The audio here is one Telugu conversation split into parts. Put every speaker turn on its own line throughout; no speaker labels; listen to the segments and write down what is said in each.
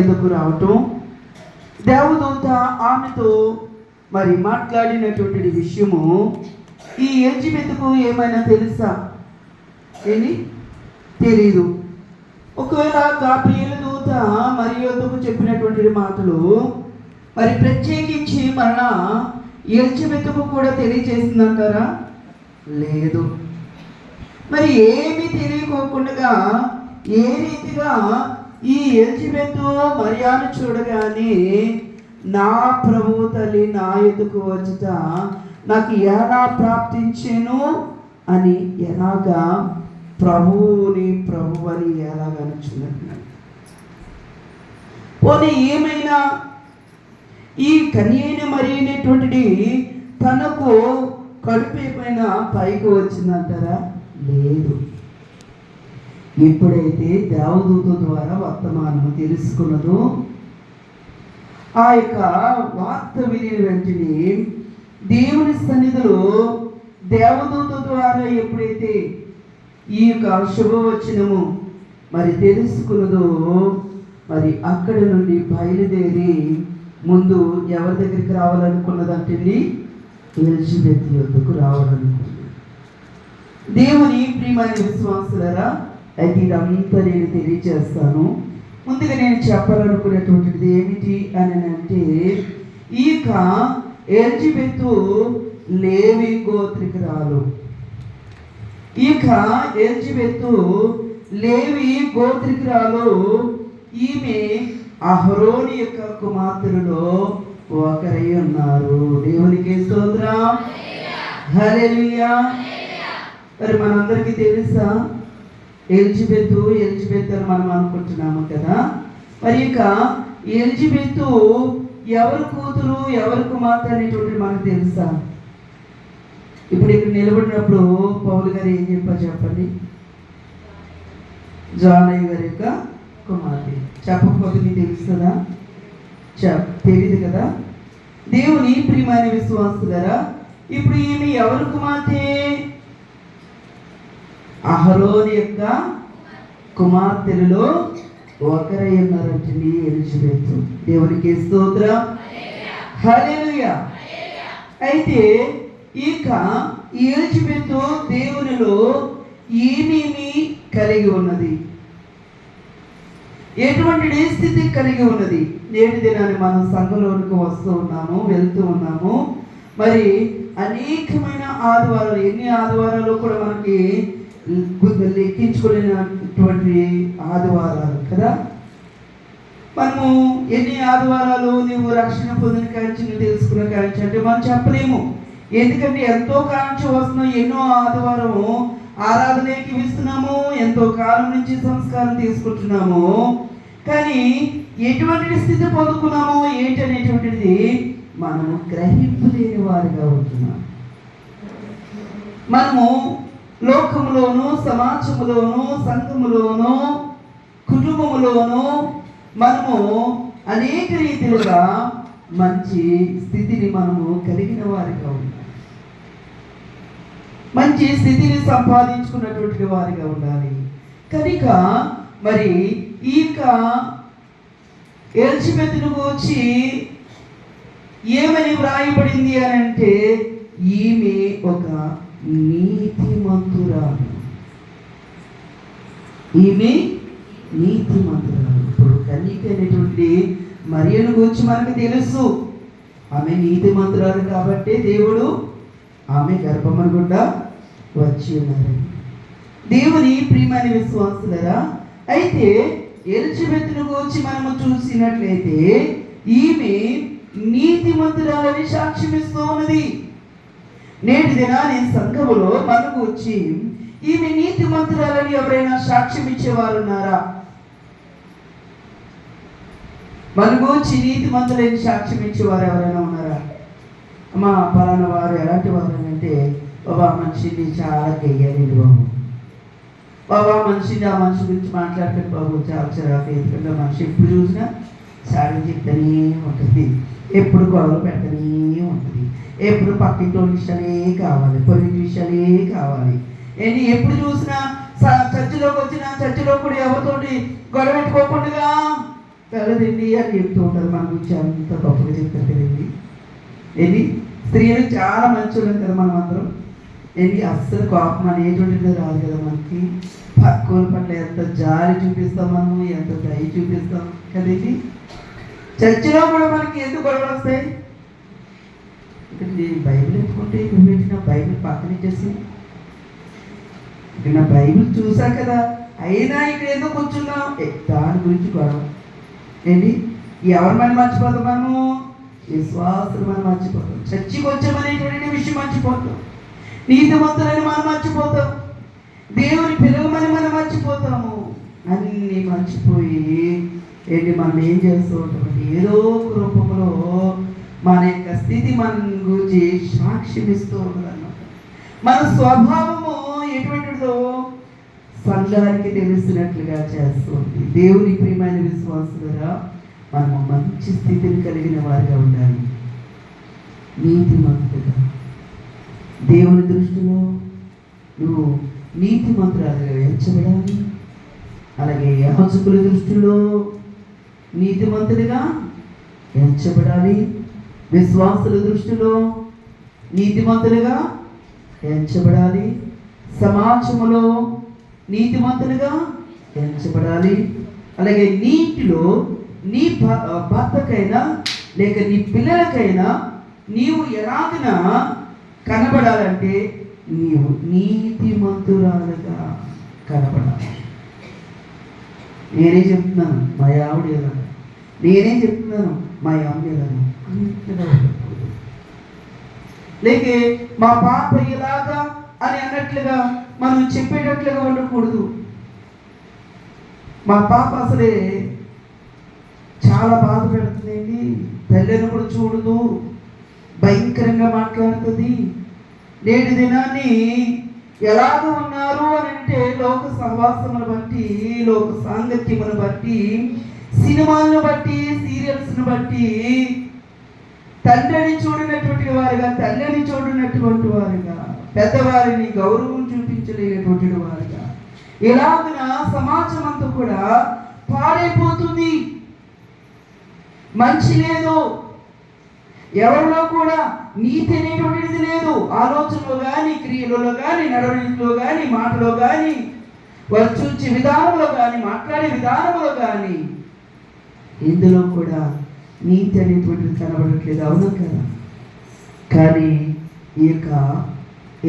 ఎందుకు రావటం, దేవదూత ఆమెతో మరి మాట్లాడినటువంటి విషయము ఈ ఎలిజబెత్కు ఏమైనా తెలుసా? ఏమి తెలీదు. ఒకవేళ గాబ్రియేలు దూత మరి యొద్దకు చెప్పినటువంటి మాటలు మరి ప్రత్యేకించి మన ఎలిజబెత్కు కూడా తెలియజేసిందంటారా? లేదు. మరి ఏమీ తెలియకోకుండా ఏ రీతిగా ఈ ఎలిజబెత్ మరియాను చూడగానే నా ప్రభు తల్లి నా ఎదుకు వచ్చుట నాకు ఎలా ప్రాప్తించెను అని ఎలాగా ప్రభువుని ప్రభు అని ఎలాగనుచున్నట్టు. పోనీ ఏమైనా ఈ కన్యైన మరి అనేటువంటిది తనకు కడుపు పైన పైకి వచ్చిందంటారా? లేదు. ఎప్పుడైతే దేవదూత ద్వారా వర్తమానము తెలుసుకున్నదో ఆ యొక్క వార్త విని వెంటనే దేవుని సన్నిధిలో దేవదూత ద్వారా ఎప్పుడైతే ఈ యొక్క శుభవచనము మరి తెలుసుకున్నదో మరి అక్కడి నుండి బయలుదేరి ముందు ఎవరి దగ్గరికి రావాలనుకున్నదంటే ఎలిజబెత్ యొద్దకు రావాలనుకున్నది. దేవుని ప్రియమైన విశ్వాసులారా, అయితే ఇదంతా నేను తెలియజేస్తాను. ముందుగా నేను చెప్పాలనుకునేటువంటిది ఏమిటి అని అంటే, ఈ యొక్క ఎలిజబెత్ లేవి గోత్రికురాలు. ఈ యొక్క ఎలిజబెత్ లేవి గోత్రికురాలు. ఈమె అహరోని యొక్క కుమార్తెలలో ఒకరై ఉన్నారు. దేవునికి స్తోత్రం, హల్లెలూయా. మరి మనందరికీ తెలుసా ఎలిజబెత్ అని మనం అనుకుంటున్నాము కదా. మరి ఇక ఎలిజబెత్ ఎవరి కూతురు ఎవరి కుమార్తె అనేటువంటి మనకు తెలుసా? ఇప్పుడు ఇక్కడ నిలబడినప్పుడు పౌలు గారు ఏం చెప్పారు చెప్పండి? జానయ్య గారి యొక్క కుమార్తె. చెప్పకపోతే మీకు తెలుస్తుందా? తెలియదు కదా. దేవుని ప్రియమైన విశ్వాసులారా, ఇప్పుడు ఈమె ఎవరి కుమార్తె? అహరోని యొక్క కుమార్తెలలో ఒకరై ఉన్నారంటే ఎలిజబెత్. దేవునికి స్తోత్రం, హల్లెలూయా. అయితే ఇక ఎలిజబెత్ దేవునిలో ఏమేమి కలిగి ఉన్నది, ఎటువంటి స్థితి కలిగి ఉన్నది? నేటి దినాన్ని మనం సంఘంలోనికి వస్తూ ఉన్నాము, వెళ్తూ ఉన్నాము. మరి అనేకమైన ఆదివారాలు, ఎన్ని ఆదివారాలు కూడా మనకి లెక్కించుకునేటువంటి ఆదివారాలు కదా. మనము ఎన్ని ఆదివారాలు నువ్వు రక్షణ పొందిన కాంచి నువ్వు తెలుసుకున్న కాంచి అంటే మనం చెప్పలేము. ఎందుకంటే ఎంతో కాంచి వస్తున్నాం, ఎన్నో ఆదివారము ఆరాధనకి ఇస్తున్నాము, ఎంతో కాలం నుంచి సంస్కారం తీసుకుంటున్నాము. కానీ ఎటువంటి స్థితి పొందుకున్నామో ఏంటనేటువంటిది మనము గ్రహింపు లేని వారిగా ఉంటున్నాం. మనము లోకములోను, సమాజములోను, సంఘములోను, కుటుంబములోను మనము అనేక రీతిలుగా మంచి స్థితిని మనము కలిగిన వారిగా ఉన్నాం. మంచి స్థితిని సంపాదించుకున్నటువంటి వారిగా ఉండాలి. కనుక మరి ఈ యొక్క ఎలిజబెత్ను గురించి ఏమని వ్రాయబడింది అని అంటే, ఈమె ఒక నీతిమంతురాలు. ఈమె నీతిమంతురాలు. ఇప్పుడు కన్యక అనేటువంటి మరియను గురించి మనకు తెలుసు. ఆమె నీతిమంతురాలు కాబట్టి దేవుడు ఆమె గర్భమును కూడా వచ్చి ఉన్నారు. దేవుని ప్రియమైన విశ్వాసులారా, అయితే ఎలిజబెత్ను గురించి మనము చూసినట్లయితే ఈమె నీతిమంతురాలని సాక్ష్యం ఇస్తూ ఉన్నది. నేటి దినాన్ని సంఘములో మనకు వచ్చి ఈమె నీతిమంతురాలని ఎవరైనా సాక్ష్యం ఇచ్చేవారు ఉన్నారా? మనకు వచ్చి నీతిమంతులని సాక్ష్యం ఇచ్చేవారు ఎవరైనా ఉన్నారా? అమ్మా పలానా వారు ఎలాంటి వారు అంటే, బాబా మనిషిని చాలా గెయ్యాలి బాబు, బాబా మనిషిని ఆ మనిషి గురించి మాట్లాడతాడు బాబు, చాలా చిరాకు. ఎందుకంటే మనిషి ఎప్పుడు చూసినా సారీ చెప్తానే ఉంటుంది, ఎప్పుడు గొడవలు పెడతానే ఉంటుంది, ఎప్పుడు పక్కింటి విషయాలే కావాలి, పొరుగు విషయాలే కావాలి. ఏంటి ఎప్పుడు చూసినా చర్చిలోకి వచ్చిన చర్చిలో కూడా ఎవరితోటి గొడవ పెట్టుకోకుండా కలదండి అని చెప్తూ ఉంటారు. మన గురించి అంత గొప్పగా చెప్తారు కదండి. ఏంటి స్త్రీలు చాలా మంచి వాళ్ళం కదా మనం అందరం. ఏంటి అస్సలు కోపం అనేటువంటిది రాదు కదా మనకి. పక్కుల పట్ల ఎంత జాలి చూపిస్తాం, మనము ఎంత దయ చూపిస్తాం కదండి. చర్చిలో కూడా మనకి ఎందుకు గొడవలు వస్తాయి? ఇక్కడ బైబిల్ ఎత్తుకుంటే నువ్వు పెట్టిన బైబిల్ పక్కన ఇచ్చేసి ఇక్కడ నా బైబిల్ చూసా కదా, అయినా ఇక్కడ ఎందుకు కూర్చున్నాం, దాని గురించి గొడవ. ఏంటి ఎవరు మనం మర్చిపోతాం? మనము విశ్వాసులు మనం మర్చిపోతాం. చర్చికి వచ్చామనేటువంటి విషయం మర్చిపోతాం. నీతిమంతులని మనం మర్చిపోతాం. దేవుని పిలవమని మనం మర్చిపోతాము. అన్నీ మర్చిపోయి ఏంటి మనం ఏం చేస్తూ ఉంటామంటే ఏదో ఒక రూపంలో మన యొక్క స్థితి మన గురించి సాక్ష్యం ఇస్తూ ఉంటుంది అన్నమాట. మన స్వభావము ఎటువంటిదో సంఘానికి తెలుస్తున్నట్లుగా చేస్తుంది. దేవుని ప్రియమైన విశ్వాసులుగా మనము మంచి స్థితిని కలిగిన వారిగా ఉండాలి. నీతిమంతులుగా దేవుని దృష్టిలో నువ్వు నీతిమంతురాలుగా ఎంచబడాలి. అలాగే యాజకుల దృష్టిలో నీతిమంతుడిగా ఎంచబడాలి. విశ్వాసుల దృష్టిలో నీతిమంతులుగా ఎంచబడాలి. సమాజంలో నీతిమంతులుగా ఎంచబడాలి. అలాగే నీటిలో నీ భర్తకైనా లేక నీ పిల్లలకైనా నీవు ఎలాగైనా కనబడాలంటే నీవు నీతిమంతురాలుగా కనబడాలి. నేనే చెప్తున్నాను మా ఆవిడ ఎలా, నేనే చెప్తున్నాను మా అమ్మ ఎలా లేక మా పాప ఇలాగా అని అన్నట్లుగా మనం చెప్పేటట్లుగా ఉండకూడదు. మా పాప అసలే చాలా బాధ పెడుతుందండి, తల్లిని కూడా చూడదు, భయంకరంగా మాట్లాడుతుంది. నేటి దినాన్ని ఎలాగ ఉన్నారు అని అంటే లోక సహవాసమును బట్టి, లోక సాంగత్యమును బట్టి, సినిమాలను బట్టి, సీరియల్స్ను బట్టి తండ్రిని చూడనటువంటి వారుగా, తల్లిని చూడనటువంటి వారుగా, పెద్దవారిని గౌరవం చూపించలేనటువంటి వారుగా ఇలాగున సమాజం అంతా కూడా పాడైపోతుంది. మంచి లేదు, ఎవరిలో కూడా నీతి అనేటువంటిది లేదు. ఆలోచనలో కానీ, క్రియలలో కానీ, నడవడిలో కానీ, మాటలో కానీ, వారు చూచే విధానంలో కానీ, మాట్లాడే విధానంలో కానీ ఇందులో కూడా నీతి అనేటువంటిది కనబడట్లేదు. అవును కదా? కానీ ఈ యొక్క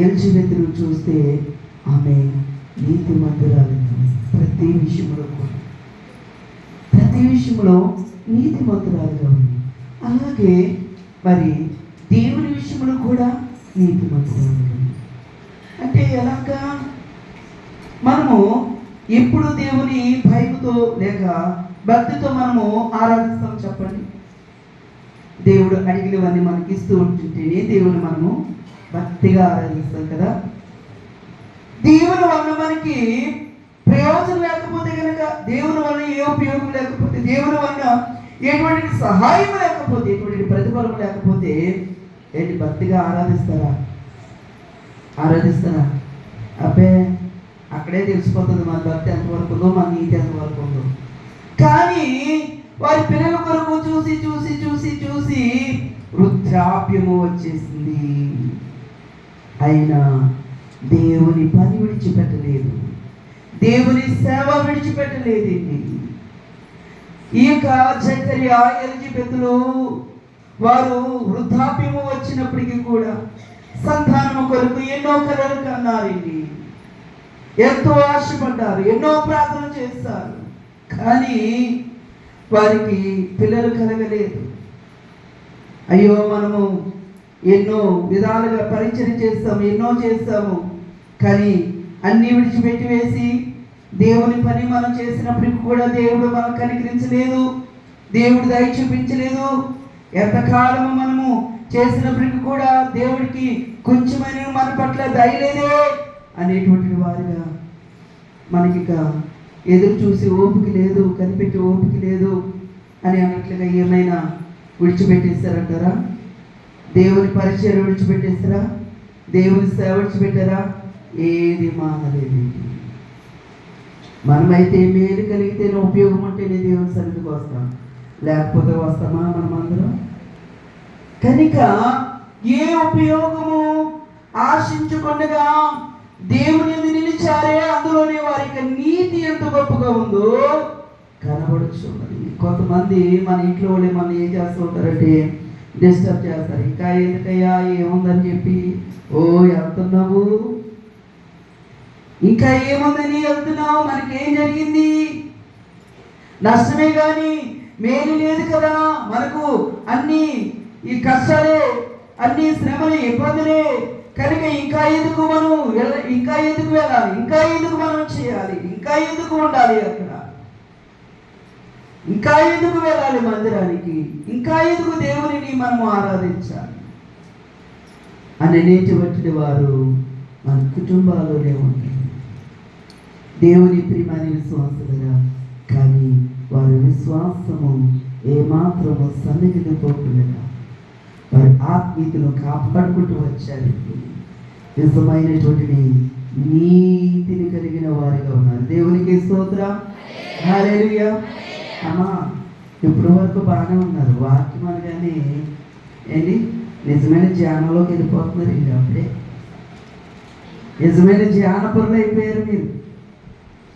ఎలిజబెత్ను చూస్తే ఆమె నీతిమంతురాలు. ప్రతి విషయంలో నీతిమంతురాలుగా ఉంది. అలాగే మరి దేవుని విషయంలో కూడా నీతిమంతురాలుగా ఉంది. అంటే ఎలాగా మనము ఎప్పుడు దేవుని భయముతో లేక భక్తితో మనము ఆరాధిస్తాం చెప్పండి? దేవుడు అడిగినవన్నీ మనకి ఇస్తూ ఉంటుంటేనే దేవుని మనము భక్తిగా ఆరాధిస్తాం కదా. దేవుని వలన మనకి ప్రయోజనం లేకపోతే కనుక, దేవుని వలన ఏ ఉపయోగం లేకపోతే, దేవుని వలన ఎటువంటి సహాయం లేకపోతే, ఎటువంటి ప్రతిఫలం లేకపోతే ఏంటి భక్తిగా ఆరాధిస్తారా? అబ్బే అక్కడే తెలిసిపోతుంది మన భక్తి ఎంతవరకు ఉందో, మన నీతి ఎంతవరకు ఉందో. కానీ వారి పిల్లల కొరకు చూసి చూసి చూసి చూసి వృద్ధాప్యము వచ్చేసింది. అయినా దేవుని పని విడిచిపెట్టలేదు, దేవుని సేవ విడిచిపెట్టలేదండి. ఈ యొక్క జకరియా, ఎలిజబెతులు వారు వృద్ధాప్యము వచ్చినప్పటికీ కూడా సంతానము కొరకు ఎన్నో కలలు కన్నారండి, ఎంతో ఆశపడ్డారు, ఎన్నో ప్రార్థన చేస్తారు. కానీ వారికి పిల్లలు కలగలేదు. అయ్యో మనము ఎన్నో విధాలుగా పరిచయం చేస్తాము, ఎన్నో చేస్తాము, కానీ అన్నీ విడిచిపెట్టి వేసి దేవుని పని మనం చేసినప్పటికి కూడా దేవుడు మనం కనికరించలేదు, దేవుడు దయ చూపించలేదు. ఎంతకాలము మనము చేసినప్పటికీ కూడా దేవుడికి కొంచెమైన మన పట్ల దయ లేదే అనేటువంటి వారుగా మనకి ఎదురు చూసి ఓపిక లేదు, కనిపెట్టి ఓపిక లేదు అని అన్నట్లుగా ఏమైనా విడిచిపెట్టేస్తారంటారా? దేవుని పరిచయం విడిచిపెట్టేస్తారా? దేవుని సేవ విడిచిపెట్టారా? ఏది మానలేదు. మనమైతే మేలు కలిగితేనే ఉపయోగం ఉంటేనే దేవుని సన్నిధికి వస్తాం, లేకపోతే వస్తామా మనమందరం? కనుక ఏ ఉపయోగము ఆశించకుండా దేవుని యందు నిలిచారే అందులోనే వారికి నీతి ఎంత గొప్పగా ఉందో కనబడుచున్నది. కొంతమంది మన ఇంట్లో వాళ్ళు మనం ఏం చేస్తూ ఉంటారంటే డిస్టర్బ్ చేస్తారు. ఇంకా ఎందుకయ్యా ఏముందని చెప్పి, ఓ వెళ్తున్నావు, ఇంకా ఏముందని వెళ్తున్నావు, మనకేం జరిగింది, నష్టమే కానీ మేలు లేదు కదా, మనకు అన్ని ఈ కష్టాలే, అన్ని శ్రమలే, ఇబ్బందులే, కనుక ఇంకా ఎందుకు మనం ఇంకా ఎందుకు వెళ్ళాలి, ఇంకా ఎందుకు మనం చేయాలి, ఇంకా ఎందుకు ఉండాలి అక్కడ, ఇంకా ఎందుకు వెళ్ళాలి మందిరానికి, ఇంకా ఎందుకు దేవునిని మనము ఆరాధించాలి అనేటువంటి వారు మన కుటుంబాల్లోనే ఉంటారు. దేవుని ప్రియమైన విశ్వాసులుగా, కానీ వారి విశ్వాసము ఏమాత్రము సన్నిధిని పోకుండా వారి ఆత్మీయతను కాపాడుకుంటూ వచ్చారు. నిజమైనటువంటి నీతిని కలిగిన వారిగా ఉన్నారు. దేవునికి స్తోత్రం, హల్లెలూయా. అమ్మా ఇప్పటి వరకు బాగానే ఉన్నారు, వాక్యం అనగానే ఏంటి నిజమైన ధ్యానంలోకి వెళ్ళిపోతున్నారు. ఇంకా అప్పుడే నిజమైన ధ్యానపరులు అయిపోయారు మీరు.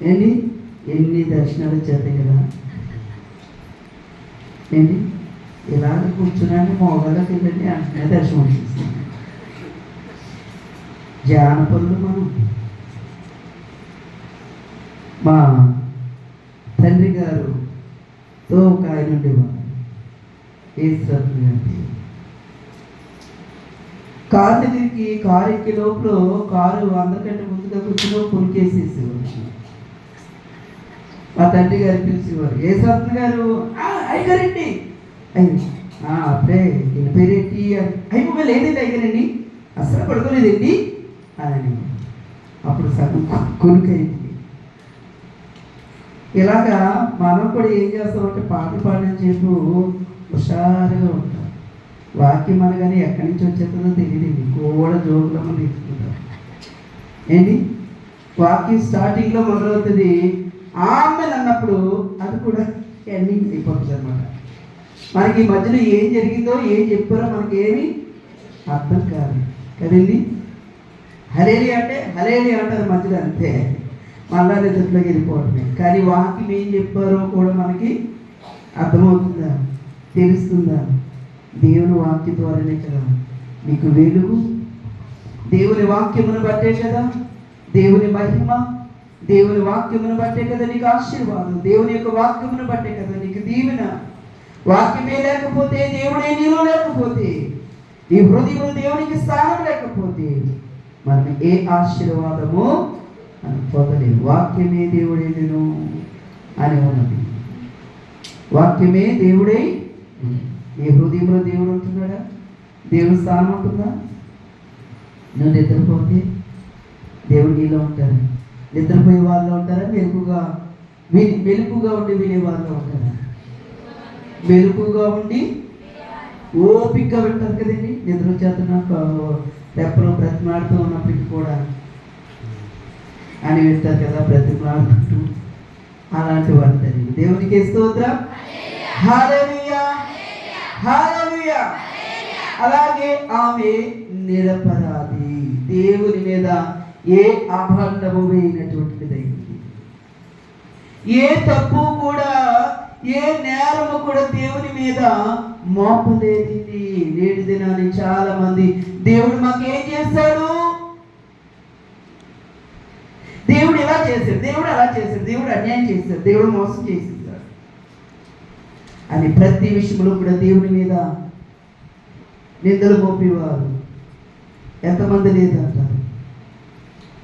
ఏంటి ఎన్ని దర్శనాలు వచ్చాయి కదా, ఏంటి ఇలాగ కూర్చున్నాను మోగళ్ళకి వెళ్ళండి అంటనే దర్శనం వచ్చేస్తుంది. ధ్యానపరులు మనం. మా తండ్రి గారుతో ఒక ఆయన ఉండేవారు, ఏసురత్న గారి. కారు దగ్గరికి కారు ఎక్కే లోపల కారు అందరికంటే ముందుగా కూర్చుని కొనుకేసేసేవారు. మా తండ్రి గారు పిలిచేవారు, ఏసురత్న గారు అయ్యగారండి, అప్పుడే ఈయన పేరేంటి, అయిపోయి లేదండి అయ్యారండి, అసలు పడుకోలేదండి అని. అప్పుడు సగం కొనుకైంది. ఇలాగా మనం కూడా ఏం చేస్తామంటే పాటలు పాడని చెప్పు హుషారుగా ఉంటాం. వాక్యం అనగానే ఎక్కడి నుంచి వచ్చేస్తుందో తెలియదు, కూడా జోకులమ్మ తీసుకుంటాం. ఏంటి వాక్యం స్టార్టింగ్లో మొదలవుతుంది, ఆమె అన్నప్పుడు అది కూడా ఎండింగ్ అయిపోతుంది అనమాట. మనకి మధ్యలో ఏం జరిగిందో ఏం చెప్పారో మనకి ఏమి అర్థం కాదు కదండి. హలేలి అంటే హలేలి అంటారు మధ్యలో, అంతే, మళ్ళా నిద్రలోకి వెళ్ళిపోవడమే. కానీ వాక్యం ఏం చెప్పారో కూడా మనకి అర్థమవుతుందా, తెలుస్తుందా? దేవుని వాక్యం ద్వారానే కదా మీకు వెలుగు, దేవుని వాక్యమును బట్టే కదా దేవుని మహిమ, దేవుని వాక్యమును బట్టే కదా నీకు ఆశీర్వాదం, దేవుని యొక్క వాక్యమును బట్టే కదా నీకు దీవెన. వాక్యమే లేకపోతే, దేవుడే నీలో లేకపోతే, నీ హృదయంలో దేవునికి స్థానం లేకపోతే మనం ఏ ఆశీర్వాదము అని పొందలేము. వాక్యమే దేవుడే నేను అని ఉన్నది. వాక్యమే దేవుడై నీ హృదయంలో దేవుడు ఉంటున్నాడా, దేవుని స్థానం ఉంటుందా? నువ్వు నిద్రపోతే దేవుడు నీలో ఉంటారా? నిద్రపోయే వాళ్ళు ఉంటారా? మెలుపుగా ఉండి వినే వాళ్ళు ఉంటారా? మెలుపుగా ఉండి ఓపికగా వింటారు కదండి. నిద్ర వచ్చేస్తున్న రెప్పలో బ్రతిమాడుతూ ఉన్నప్పటికీ కూడా అని వింటారు కదా, బ్రతిమాడుతూ. అలాంటి వారు దేవునికి స్తోత్రం, హల్లెలూయా, హల్లెలూయా. అలాగే ఆమె నిరపరాధి, దేవుని మీద ఏ అభండము వేయనటువంటిదైంది. ఏ తప్పు కూడా, ఏ నేరము కూడా దేవుని మీద మోపలేదు. నేటి దినాన్ని చాలా మంది దేవుడు మాకేం చేశాడు, దేవుడు ఇలా చేశాడు, దేవుడు అలా చేశాడు, దేవుడు అన్యాయం చేశాడు, దేవుడు మోసం చేసేసాడు అని ప్రతి విషయంలో కూడా దేవుని మీద నిందలు మోపేవారు ఎంతమంది లేదంటారు.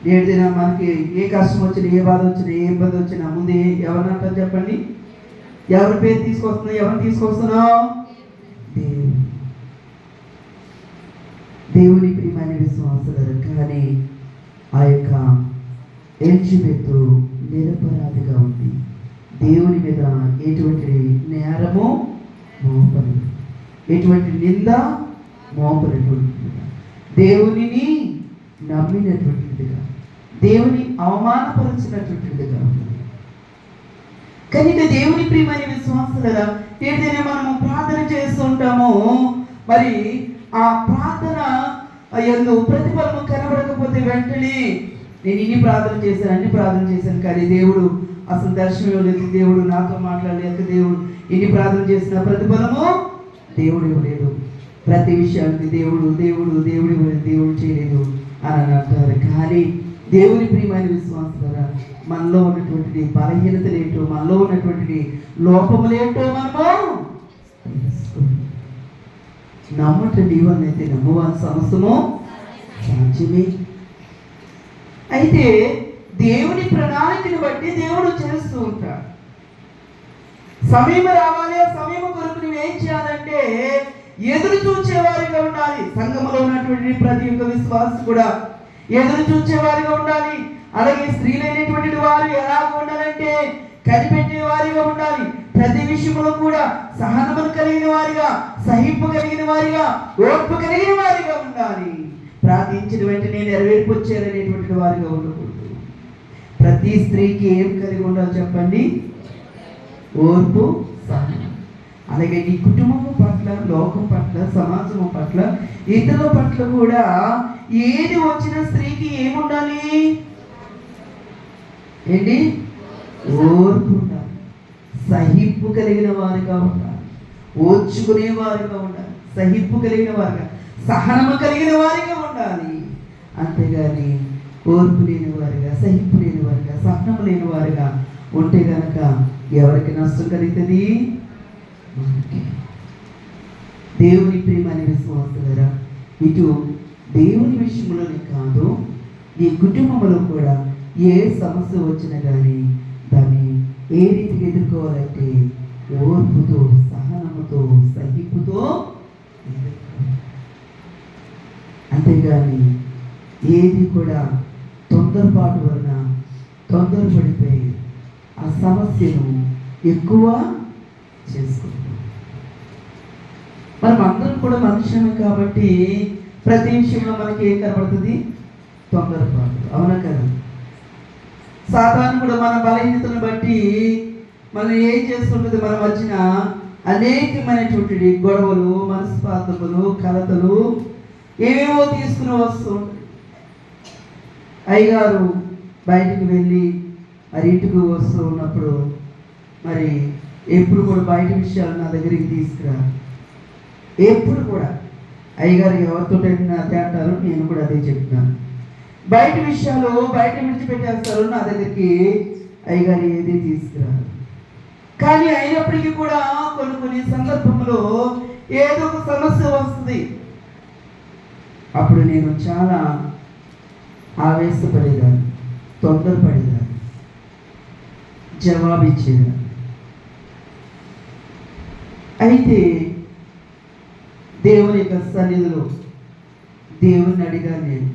నేటి దిన మనకి ఏ కష్టం వచ్చినా, ఏ బాధ వచ్చినా, ఏ ఇబ్బంది వచ్చినా ముందు ఎవరిని అంటారు చెప్పండి? ఎవరి పేరు తీసుకొస్తున్నావు? ఎవరిని తీసుకొస్తున్నావు? దేవుని ప్రియమైన విశ్వాసులు. కానీ ఆ యొక్క ఎలిజబెత్ నిరపరాధిగా ఉంది. దేవుని మీద ఎటువంటి నేరము మోపలేదు, ఎటువంటి నింద మోపనటువంటిదిగా, దేవునిని నమ్మినటువంటిదిగా, దేవుని అవమానపరిచినటువంటిదిగా ఉంది. కనుక దేవుని ప్రియమైన విశ్వాసులరా, ఏదైనా మనము ప్రార్థన చేస్తూ ఉంటామో మరి ఆ ప్రార్థన యందు ప్రతిఫలము కనబడకపోతే వెంటనే నేను ఇన్ని ప్రార్థన చేశాను, అన్ని ప్రార్థన చేశాను, కానీ దేవుడు అసలు దర్శనం ఇవ్వలేదు, దేవుడు నాతో మాట్లాడలేక, దేవుడు ఇన్ని ప్రార్థన చేసిన ప్రతిఫలము దేవుడు ఇవ్వలేదు, ప్రతి విషయానికి దేవుడు దేవుడు దేవుడు ఇవ్వలేదు, దేవుడు చేయలేదు అని అంటారు. కానీ దేవుని ప్రియమైన విశ్వాసులరా, మనలో ఉన్నటువంటి బలహీనతలేంటో, మనలో ఉన్నటువంటి లోపములేంటో మనము నమ్మట నీవన్నైతే నమ్మవాని సమస్తము సాధ్యమే. అయితే దేవుని ప్రణాళికను బట్టి దేవుడు చేస్తూ ఉంటాడు. సమయం రావాలి, ఆ సమయం కొరకు నువ్వు ఏం చేయాలంటే ఎదురు చూచేవారిగా ఉండాలి. సంఘములో ఉన్నటువంటి ప్రతి ఒక్క విశ్వాసం కూడా ఎదురు చూచేవారిగా ఉండాలి. అలాగే స్త్రీలైనటువంటి వారు ఎలాగ ఉండాలంటే కనిపెట్టే వారిగా ఉండాలి. ప్రతి విషయంలో కూడా సహనమును కలిగిన వారిగా, సహింపు కలిగిన వారిగా, ఓర్పు కలిగిన వారిగా ఉండాలి. ప్రార్థించిన వెంటనే నెరవేర్పు వచ్చేదనేటువంటి వారిగా ఉండకూడదు. ప్రతి స్త్రీకి ఏం కలిగి ఉండాలి చెప్పండి? ఓర్పు, సహనం. అలాగే నీ కుటుంబం పట్ల, లోకం పట్ల, సమాజం పట్ల, ఇతరుల పట్ల కూడా ఏది వచ్చిన స్త్రీకి ఏముండాలి? ఏంటి? ఓర్పు ఉండాలి, సహింపు కలిగిన వారిగా ఉండాలి, ఓర్చుకునే వారిగా ఉండాలి, సహింపు కలిగిన వారిగా, సహనము కలిగిన వారిగా ఉండాలి. అంతేగాని ఓర్పు లేని వారిగా, సహింపు లేని వారిగా, సహనము లేని వారిగా ఉంటే గనక ఎవరికి నష్టం కలుగుతుంది? మనకి. దేవుని ప్రియమైన విశ్వాసులారా, ఇటు దేవుని విషయంలోనే కాదు, నీ కుటుంబంలో కూడా ఏ సమస్య వచ్చినా కానీ దాన్ని ఏ రీతికి ఎదుర్కోవాలంటే ఓర్పుతో, సహనముతో, సహింపుతో అంతేగాని ఏది కూడా తొందరపాటు వలన తొందరపడిపోయి ఆ సమస్యను ఎక్కువ చేసుకుంటాం. మనం అందరం కూడా మనుషులమే కాబట్టి ప్రతి విషయంలో మనకి ఏం కనబడుతుంది? తొందరపాటు. అవునా కదా? సాధారణ కూడా మన బలహీనతను బట్టి మనం ఏం చేస్తుంటుంది? మన మధ్యన అనేకమైనటువంటి గొడవలు, మనస్పాతములు, కలతలు ఏవేవో తీసుకుని వస్తూ ఉంటుంది. అయ్యగారు బయటికి వెళ్ళి మరి ఇంటికి వస్తూ ఉన్నప్పుడు మరి ఎప్పుడు కూడా బయట విషయాలు నా దగ్గరికి తీసుకురా. ఎప్పుడు కూడా అయ్యగారు ఎవరితో తేంటారు, నేను కూడా అదే చెప్తున్నాను. బయట విషయాలు బయట విడిచిపెట్టేస్తారు, నా దగ్గరికి అయ్యగారు ఏది తీసుకురారు. కానీ అయినప్పటికీ కూడా కొన్ని సందర్భంలో ఏదో ఒక సమస్య వస్తుంది. అప్పుడు నేను చాలా ఆవేశపడేదాన్ని, తొందరపడేదాన్ని, జవాబిచ్చేదాన్ని. అయితే దేవుని యొక్క సన్నిధిలో దేవుని అడిగాను నేను,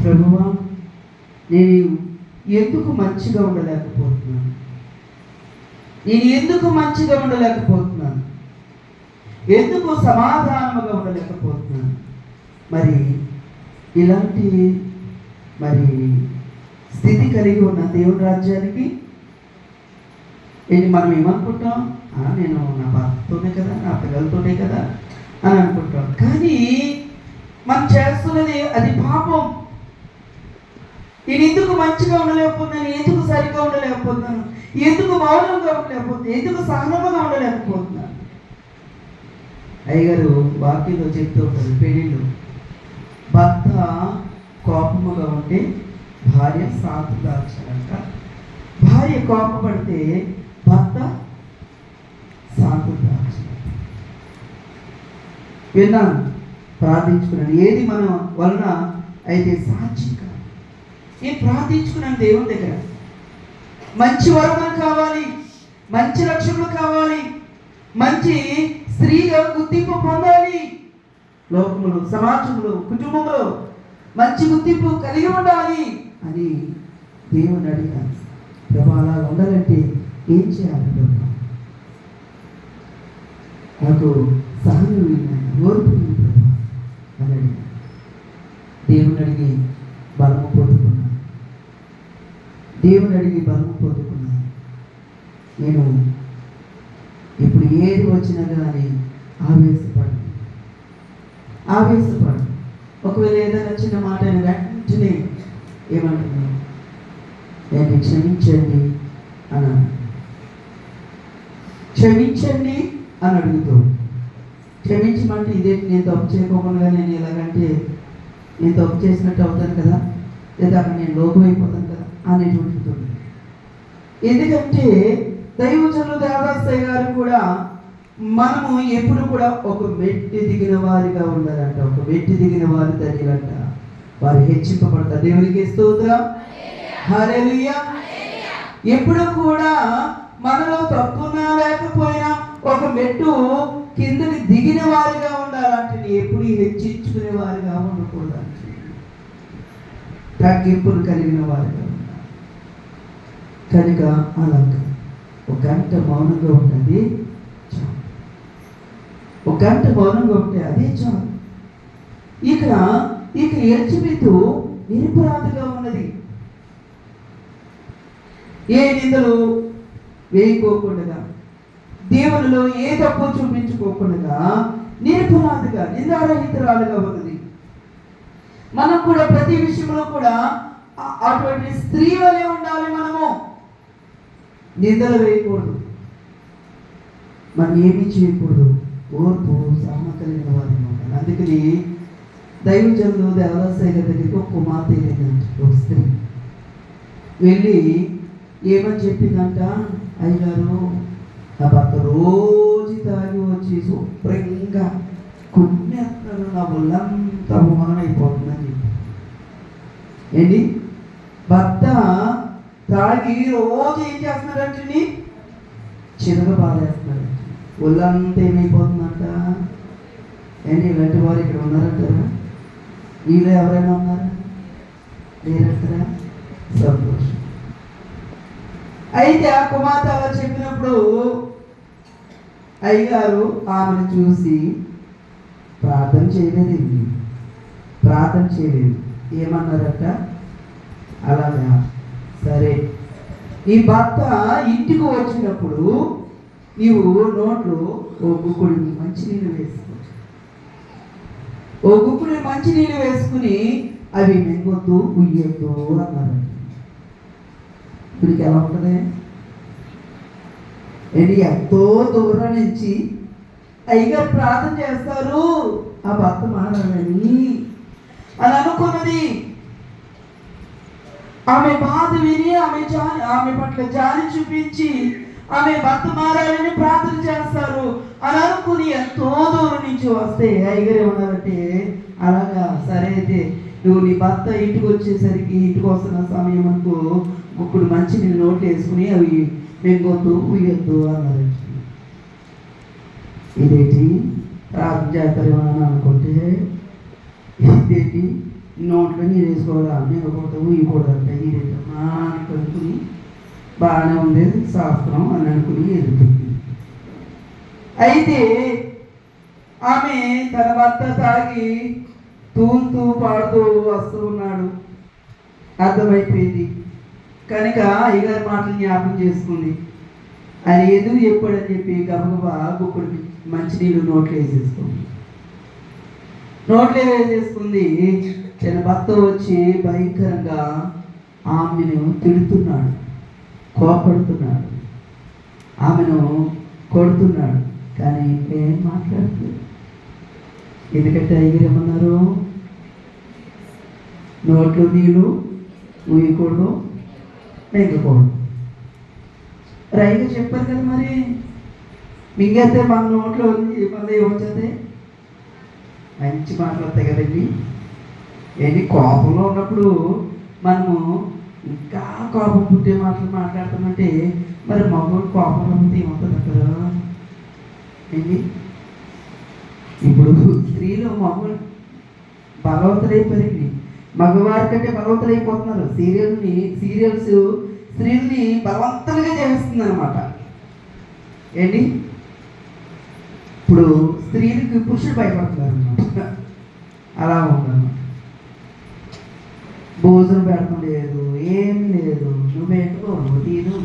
ప్రభువా, నేను ఎందుకు మంచిగా ఉండలేకపోతున్నాను? నేను ఎందుకు మంచిగా ఉండలేకపోతున్నాను? ఎందుకు సమాధానముగా ఉండలేకపోతున్నాను? మరి ఇలాంటి మరి స్థితి కలిగి ఉన్న దేవుని రాజ్యానికి ఏంటి మనం ఏమనుకుంటాం? నేను నా భర్తతోనే కదా, నా పిల్లలతోనే కదా అని అనుకుంటాం. కానీ మనం చేస్తున్నది అది పాపం. నేను ఎందుకు మంచిగా ఉండలేకపోతున్నాను? ఎందుకు సరిగ్గా ఉండలేకపోతున్నాను? ఎందుకు మౌనంగా ఉండలేకపోతున్నాను? ఎందుకు సహనంగా ఉండలేకపోతున్నాను? అయ్యగారు వాక్యంలో చెప్తూ ఉంటారు, పెళ్ళిళ్ళు భర్త కోపముగా ఉంటే భార్య సాకు దాచాలంట, భార్య కోపపడితే భర్త సాకు దాచాలంట. విన్నాను, ప్రార్థించుకున్నాను. ఏది మన వలన అయితే సాక్షి కాదు. నేను ప్రార్థించుకున్నాను దేవుని దగ్గర, మంచి వరములు కావాలి, మంచి లక్షణాలు కావాలి, మంచి స్త్రీగా గుర్తింపు పొందాలి, లోకములు, సమాజంలో, కుటుంబంలో మంచి గుర్తింపు కలిగి ఉండాలి అని దేవుని అడిగాను. ప్రభు అలా ఉండాలంటే ఏం చేయాలి ప్రభు? నాకు సహనం ఓర్పు ప్రభు అని అడిగాను. దేవుని అడిగి బలము పొందుకున్నాను. దేవుని అడిగి బలము పొందుకున్నాను. నేను ఇప్పుడు ఏది వచ్చినా కానీ ఆవేశపడు. ఒకవేళ ఏదైనా చిన్న మాట వెంటనే ఏమంటున్నాను, నేను క్షమించండి అని అడుగుతూ, క్షమించమంటే ఇదేంటి, నేను తప్పు చేయకోకుండా నేను ఎలాగంటే నేను తప్పు చేసినట్టు అవుతాను కదా, లేదా అక్కడ నేను లోపం అయిపోతాను కదా అనేటువంటిది. ఎందుకంటే దైవజనులు దేవదాసయ్య గారు కూడా మనము ఎప్పుడు కూడా ఒక మెట్టి దిగిన వారిగా ఉండాలంట. ఒక మెట్టి దిగిన వారి తల్లిలంట, వారు హెచ్చింపబడతారు. దేవునికి స్తోత్రం, హల్లెలూయా. ఎప్పుడు కూడా మనలో తప్పున్నా లేకపోయినా ఒక మెట్టు కిందకి దిగిన వారిగా ఉండాలంటే, ఎప్పుడు హెచ్చించుకునే వారిగా ఉండకూడదంటే, తగ్గింపులు కలిగిన వారిగా ఉండాలి. కనుక అలాగా ఒక గంట మౌనంగా ఉంటుంది చాలు. ఒక గంట మౌనంగా ఉంటే అదే చాలు. ఇక ఎలిజబెతు నిరపరాధిగా ఉన్నది. ఏ నిందలు వేయకోకుండా, దేవునిలో ఏ తప్పు చూపించుకోకుండా నిరపరాధిగా, నిందారహితురాలుగా ఉన్నది. మనం కూడా ప్రతి విషయంలో కూడా అటువంటి స్త్రీ వలె ఉండాలి. మనము నిందలు వేయకూడదు, మనం ఏమీ చేయకూడదు, ఓర్పు సహనం కలిగిన వారిని ఉండాలి. అందుకని దైవజనులు దేవదాసయ్య గారి దగ్గరికి ఒక కుమార్తె వెళ్ళిందంట. ఒక స్త్రీ వెళ్ళి ఏమని చెప్పిందంట, అయ్యగారు నా భర్త రోజు తాగి వచ్చి శుభ్రంగా కుమ్మేస్తున్నాడు, నా ఒళ్ళంతా మోహనం అయిపోతుందని చెప్పి. ఏంటి, భర్త తాగి రోజు ఏం చేస్తున్నాడంటే చిరగ బాధేస్తున్నాడు, ఒళ్ళంతా ఏమైపోతుందంట. ఏంటి, ఇలాంటి వారు ఇక్కడ ఉన్నారంటారా? వీళ్ళు ఎవరైనా ఉన్నారా? లేరంటారా? సంతోషం. అయితే ఆ కుమార్తె అలా చెప్పినప్పుడు అయ్యగారు ఆమెను చూసి ప్రార్థన చేయలేదు. ఏమన్నారట, అలాగా సరే, నీ భర్త ఇంటికి వచ్చినప్పుడు నీవు నోట్లో ఓ గుక్కుడు మంచినీళ్ళు వేసుకుని అవి మింగొద్దు, ఉయ్యొద్దు అన్నారట. ఇప్పటికి ఎలా ఉంటుంది ఏంటి, ఎంతో దూరం నుంచి అయ్యగారు ప్రార్థన చేస్తారు ఆ భర్త మారాలని అని అనుకున్నది. ఆమె బాధ విని ఆమె పట్ల జాలి చూపించి ఆమె భర్త మారాలని ప్రార్థన చేస్తారు అని అనుకుని ఎంతో దూరం నుంచి వస్తే అయ్యగారు ఏమన్నారంటే, అలాగా సరే అయితే నువ్వు నీ భర్త ఇంటికి వచ్చేసరికి, ఇంటికి వస్తున్న సమయం అనుకో, గుక్కుడు మంచి నేను నోట్లు వేసుకుని అవి మింగొద్దు, ఉయ్యొద్దు అన్నారు. ఇదేంటి ప్రార్థన చేస్తారేమని అనుకుంటే, ఇదేంటి నోట్లో నీరు వేసుకోవాలా, మింగకూడదు, ఉయ్యకూడదు అంటే ఇదేంటమ్మా అనుకుని బాగానే ఉండేది శాస్త్రం అని అనుకుని ఎదుగుతుంది. అయితే ఆమె తన భర్త తాగి తూలుతూ పాడుతూ వస్తూ ఉన్నాడు, అర్థమైపోయింది. కనుక అయ్యగారి మాటలు జ్ఞాపకం చేసుకుంది. ఆయన ఎదురు చెప్పాడని చెప్పి గబగబా గుక్కుడు మంచినీళ్ళు నోట్లో వేసేసుకుంది. తన భర్త వచ్చి భయంకరంగా ఆమెను తిడుతున్నాడు, కోపడుతున్నాడు, ఆమెను కొడుతున్నాడు. కానీ ఏం మాట్లాడుతుంది, ఎందుకంటే అయ్యగారు ఏమన్నారు, నోట్లో నీళ్ళు ఊయకూడదు, మింగకూడదు. రైగా చెప్పారు కదా, మరి మింగేస్తే మన నోట్లో మళ్ళీ ఏమొచ్చేది, మంచి మాటలు వస్తాయి కదండి. ఏంటి, కోపంలో ఉన్నప్పుడు మనము ఇంకా కోపం పుట్టే మాటలు మాట్లాడుతామంటే, మరి మగవాడు కోపంలో ఉంటే ఏమవుతుంది అక్కడ ఏంటి. ఇప్పుడు స్త్రీలు మగవాడు బలవంతులైపోయింది, మగవారి కంటే బలవంతులైపోతున్నారు. సీరియల్స్ స్త్రీల్ని బలవంతంగా చేస్తుంది అనమాట. ఏంటి, ఇప్పుడు స్త్రీలకు పురుషుడు భయపడుతున్నారు అనమాట. అలా ఉందన్నమాట. భోజనం పెడతాం లేదు, ఏం లేదు, నువ్వు పెట్టుకో, నువ్వు తీరు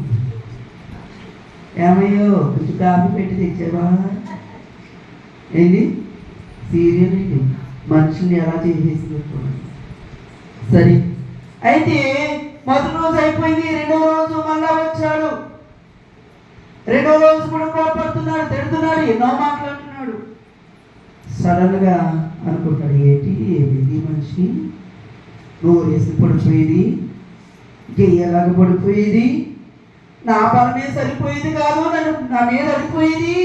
ఏమయ్యో కొంచెం కాఫీ పెట్టి తెచ్చావా? ఏంటి సీరియల్ అండి, మనుషుల్ని ఎలా చేసేసినట్టు. సరే, అయితే మొదటి రోజు అయిపోయింది, రెండో రోజు మళ్ళా వచ్చాడు. రెండో రోజు కూడా కోపడుతున్నాడు, తిడుతున్నాడు, ఎన్నో మాట్లాడుతున్నాడు. సడన్ గా అనుకుంటాడు, ఏమిటి మనిషి నోరేసి పడిపోయేది, గెయ్యలాగా పడిపోయేది, నా బలమే సరిపోయేది కాదు, నన్ను నా మీద పడిపోయేది,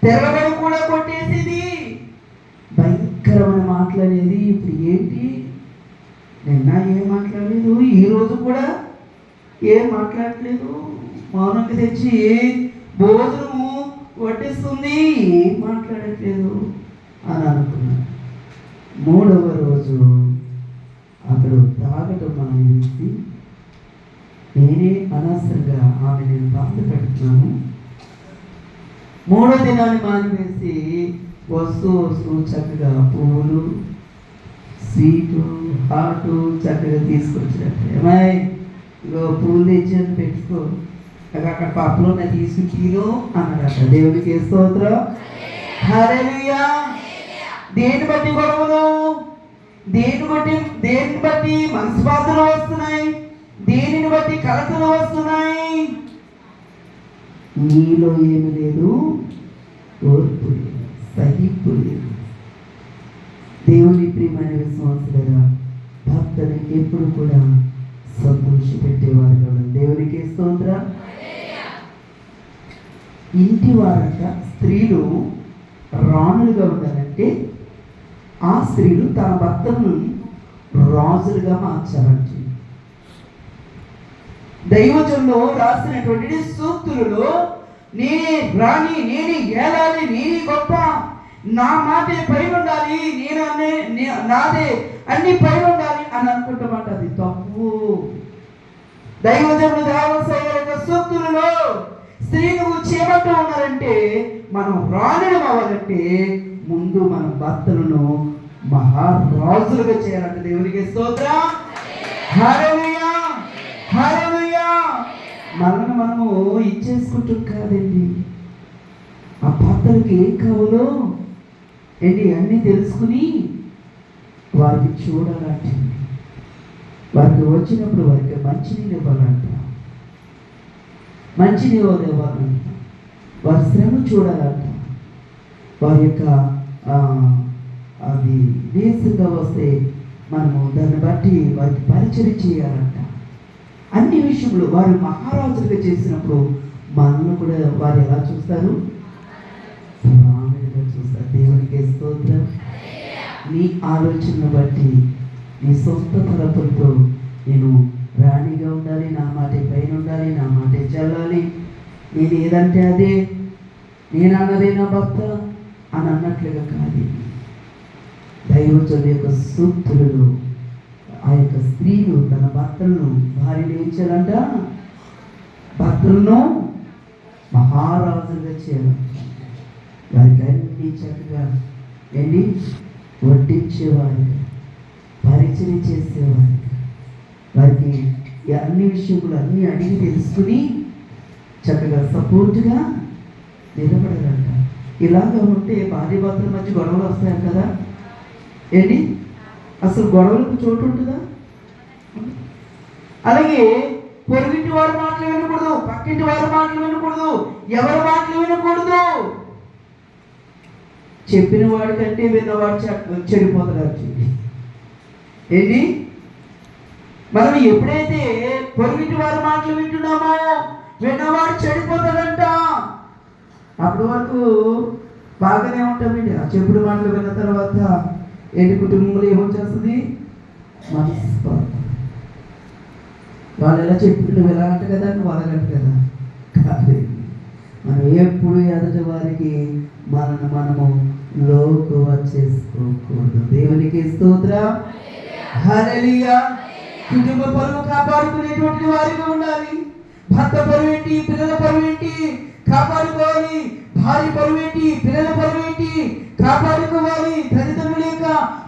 తెరబడి కూడా కొట్టేసేది, భయంకరమైన మాట్లాడేది. ఇప్పుడు ఏంటి, నిన్న ఏం మాట్లాడలేదు, ఈరోజు కూడా ఏం మాట్లాడలేదు, మౌనంగా తెచ్చి భోజనము వడ్డిస్తుంది, ఏం మాట్లాడట్లేదు అని అనుకున్నాను. మూడవ రోజు అతడు తాగటం మానేసి, నేనే అనవసరంగా ఆమె నేను బాధ పెడుతున్నాను. మూడో దినాన్ని మానివేసి వస్తూ చక్కగా పువ్వులు, స్వీటు, హాటు చక్కగా తీసుకొచ్చినట్టు. ఏమాయ్ ఇగో పువ్వులు తెచ్చి పెట్టుకో, అక్కడ పప్పులో నా తీసుకుని తిను అన్నాడట. దేవుడికి స్తోత్రం. హల్లెలూయా. దేన్ని బట్టి గొడవలు, దేన్ని బట్టి మనస్పాతలు వస్తున్నాయి, దేనిని బట్టి కలతలు వస్తున్నాయి? నీలో ఏమి లేదు, ఓర్పు లేదు, సహింపు లేదు. దేవుని ప్రియమైన విశ్వాసులుగా భక్తుని ఎప్పుడు కూడా సంతోష పెట్టేవారు కదా. దేవునికి స్తోత్రం. ఇంటి వారంట స్త్రీలు రాణులుగా ఉండాలంటే ఆ స్త్రీలు తన భర్తను రాజులుగా మార్చాలంటే, దైవజంలో రాసినటువంటి సూక్తులలో నేనే రాణి, నేనే ఏలాలి, నేనే గొప్ప, నా మాటే పై ఉండాలి, నాదే అన్ని పై ఉండాలి అని అనుకుంటామంట. అది తప్పు. దైవజనులు దేవసేన సూక్తులలో స్త్రీలు చేయమంటూ ఉన్నారంటే, మనం రాణులు అవ్వాలంటే ముందు మన భర్తలను మహారాజులుగా చేయాలంటే. దేవునికి స్తోత్రం. హల్లెలూయా, హల్లెలూయా. మనము ఇచ్చేసుకుంటాం కాదండి. ఆ భర్తలకు ఏం కావాలో ఏంటి అన్నీ తెలుసుకుని వారికి చూడాలంటే, వారికి వచ్చినప్పుడు వారికి మంచినీళ్ళు ఇవ్వాలంట, మంచినీళ్ళు ఇవ్వాలంట, వారి శ్రమ చూడాలంట, వారి యొక్క అది నీరసంగా వస్తే మనము దాన్ని బట్టి వారికి పరిచయం చేయాలంట. అన్ని విషయంలో వారు మహారాజులుగా చేసినప్పుడు మనల్ని కూడా వారు ఎలా చూస్తారు? రాణులుగా చూస్తారు. దేవునికి స్తోత్రం. నీ ఆలోచనను బట్టి, నీ సొంత తలపులతో నేను రాణిగా ఉండాలి, నా మాటే పైన ఉండాలి, నా మాటే చల్లాలి, నేను ఏదంటే అదే, నేను అన్నదే నా భర్త అని అన్నట్లుగా కాదు. దైవజనుల యొక్క సూక్తులలో ఆ యొక్క స్త్రీలు తన భర్తలను భార్యను ఏం చేయాలంట? భర్తలను మహారాజుగా చేయాలంట. వారికి అన్ని చక్కగా ఏంటి వడ్డించేవారిగా, పరిచయం చేసేవారిగా, వారికి అన్ని విషయములు అన్నీ అడిగి తెలుసుకుని చక్కగా సపోర్ట్గా నిలబడాలంట. ఇలాగ ఉంటే భార్య భర్తల మధ్య గొడవలు వస్తాయి కదా. ఏంటి అసలు గొడవలకు చోటు ఉంటుందా? అలాగే పొరుగింటి వారి మాటలు వినకూడదు, పక్కింటి వారి మాటలు వినకూడదు, ఎవరి మాటలు వినకూడదు. చెప్పిన వాడికంటే విన్నవాడు చెడిపోతాడు. ఏంటి మనం ఎప్పుడైతే పొరుగింటి వారి మాటలు వింటున్నామో విన్నవాడు చెడిపోతాడంట. అప్పటి వరకు బాగానే ఉంటామండి. ఆ చెప్పుడు మాటలు విన్న తర్వాత ఏంటి కుటుంబంలో ఏమొచ్చేస్తుంది? మనస్పాతం. వాళ్ళు ఎలా చెప్పి నువ్వు ఎలా అంట కదా, నువ్వు అలాగంట కదా. కాదు, మనం ఎప్పుడు ఎదుటి వారికి మనము లోకువ చేసుకోకూడదు. దేవునికి స్తోత్రం. హల్లెలూయా. కుటుంబ పరువు కాపాడుకునేటువంటి వారిగా ఉండాలి. భర్త పరువు ఏంటి, పిల్లల పరువు ఏంటి కాపాడుకోవాలి. భార్య పరువు ఏంటి, పిల్లల పరువు ఏంటి కాపాడుకోవాలి. తల్లిదండ్రుల యొక్క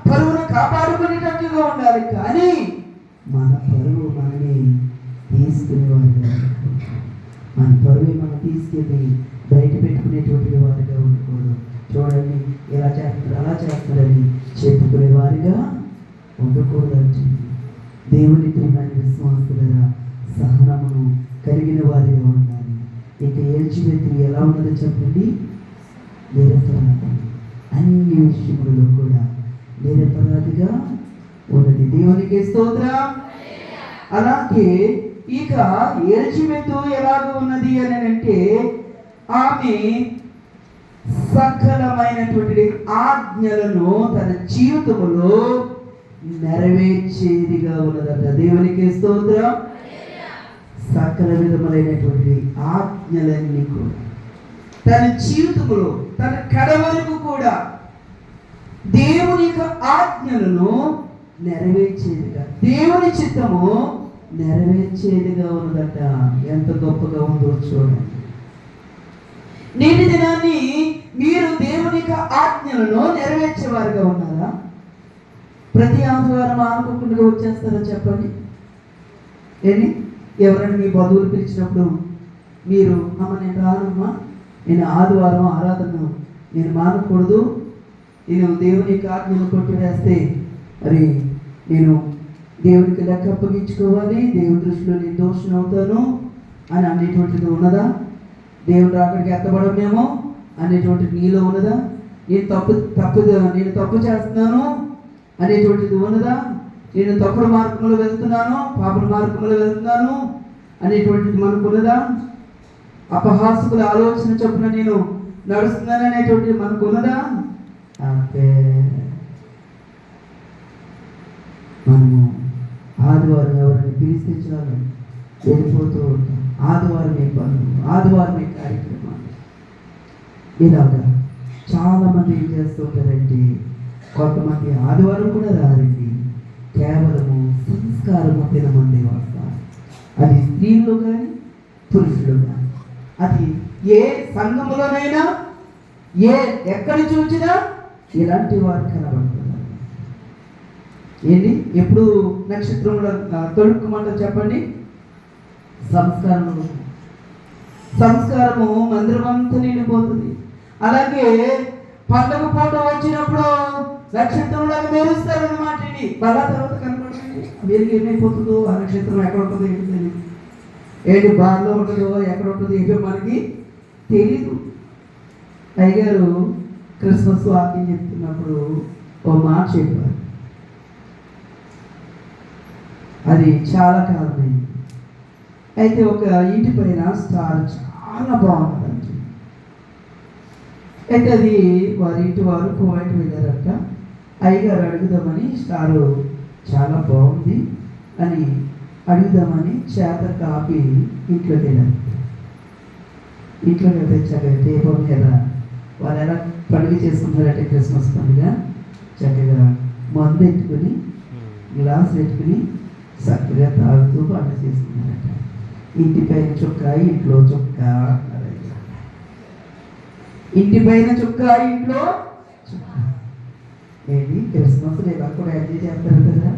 పరువును కాపాడుకునేటట్లుగా ఉండాలి. కానీ మన పరువు మనని తీసుకునేవారు, మన పరువు మనం తీసుకెళ్ళి బయట పెట్టుకునేటువంటి వారిగా ఉండకూడదు. చూడండి ఇలా చేస్తారు అలా చేస్తారని చెప్పుకునే వారిగా ఉండకూడదు అంటుంది. దేవుని ప్రియమైన విశ్వాసులుగా సహనమును కలిగిన వారిగా ఉండాలి. ఇక ఎలిజబెత్ ఎలా ఉన్నదో చెప్పండి, నిరపరాధి, అన్ని విషయములలో కూడా నిరపరాధిగా ఉన్నది. దేవునికి స్తోత్రం. అలాగే ఇక ఎలిజబెత్ ఎలాగ ఉన్నది అని అంటే ఆమె సకలమైనటువంటి ఆజ్ఞలను తన జీవితంలో నెరవేర్చేదిగా ఉన్నదట. దేవునికి స్తోత్రం. సకల విధములైనటువంటి ఆజ్ఞలన్నీ కూడా తన జీవితంలో తన కడ వరకు కూడా దేవుని యొక్క ఆజ్ఞలను నెరవేర్చేదిగా, దేవుని చిత్తము నెరవేర్చేదిగా ఉన్నదట. ఎంత గొప్పగా ఉందో చూడండి. నేటి దినాన్ని మీరు దేవుని యొక్క ఆజ్ఞలను నెరవేర్చేవారుగా ఉన్నారా? ప్రతి ఆదివారం ఆనుకోకుండా వచ్చేస్తారా చెప్పండి. ఏంటి, ఎవరైనా మీ బంధువులు పిలిచినప్పుడు మీరు అమ్మ నేను రానమ్మా, నేను ఆదివారం ఆరాధన నేను మానకూడదు, నేను దేవుని యొక్క ఆజ్ఞను కొట్టివేస్తే మరి నేను దేవునికి లెక్క అప్పగించుకోవాలి, దేవుని దృష్టిలో నేను దోషం అవుతాను అని అనేటువంటిది ఉన్నదా? దేవుడు అక్కడికి ఎత్తబడమేమో అనేటువంటిది నీలో ఉన్నదా? నేను తప్పు చేస్తున్నాను అనేటువంటిది ఉన్నదా? నేను తప్పుడు మార్గంలో వెళ్తున్నాను, పాపల మార్గంలో వెళ్తున్నాను అనేటువంటిది మనకు ఉన్నదా? అపహాసకుల ఆలోచన చొప్పున నేను నడుస్తున్నాను అనేటువంటిది మనకు ఉన్నదా? అంటే మనము ఆదివారం ఎవరిని పిలిస్తే చాలు వెళ్ళిపోతూ ఉంటాం. ఆదివారమే పనులు, ఆదివారమే కార్యక్రమాలు. ఇలాగా చాలామంది ఏం చేస్తూ ఉంటారంటే కొంతమంది ఆదివారం కూడా రారండి, కేవలము సంస్కారము తినమంది వస్తారు. అది స్త్రీలు కానీ పురుషులు కానీ, అది ఏ సంఘములోనైనా ఎక్కడ చూసినా ఇలాంటి వారు కనబడుతున్నారు. ఏంటి, ఎప్పుడు నక్షత్రంలో తొడుక్కుమంటారు చెప్పండి? సంస్కారము మందిరం అంతా నిండిపోతుంది. అలాగే పండగ పూట వచ్చినప్పుడు నక్షత్రంలాగా మెరుస్తారు అన్నమాట. మళ్ళా తర్వాత కనపడుతుంది వీరికి ఏమైపోతుందో, ఆ నక్షత్రం ఎక్కడ ఉంటుందో ఏంటి తెలియదు, ఏంటి బార్లో ఉంటుందో ఎక్కడ ఉంటుందో ఏంటో మనకి తెలీదు. అయ్యగారు క్రిస్మస్ వాక్యం చెప్తున్నప్పుడు ఓ మాట చెప్పారు, అది చాలా కాలమైంది. అయితే ఒక ఇంటి పైన స్టార్ చాలా బాగుంటుందండి. అయితే అది వారి ఇంటి వారు కువైట్ వెళ్ళారట. అయ్యగారు అడుగుదామని స్టారు చాలా బాగుంది అని అడుగుదామని చేత కాపీ ఇంట్లోకి వెళ్ళారు. ఇంట్లోకి తెచ్చాక దీపం మీద వాళ్ళు ఎలా పండుగ చేసుకుంటారంటే క్రిస్మస్ పండుగ చక్కగా మందు ఎత్తుకుని గ్లాస్ పెట్టుకుని చక్కగా తాగుతూ పండుగ చేసుకున్నారట. ఇంటి పైన చుక్క ఇంట్లో చుక్క, ఇంటి పైన చుక్క ఇంట్లో చుక్క. ఏంటి క్రిస్మస్ ఇలా కూడా ఎంజాయ్ చేస్తారు కదా?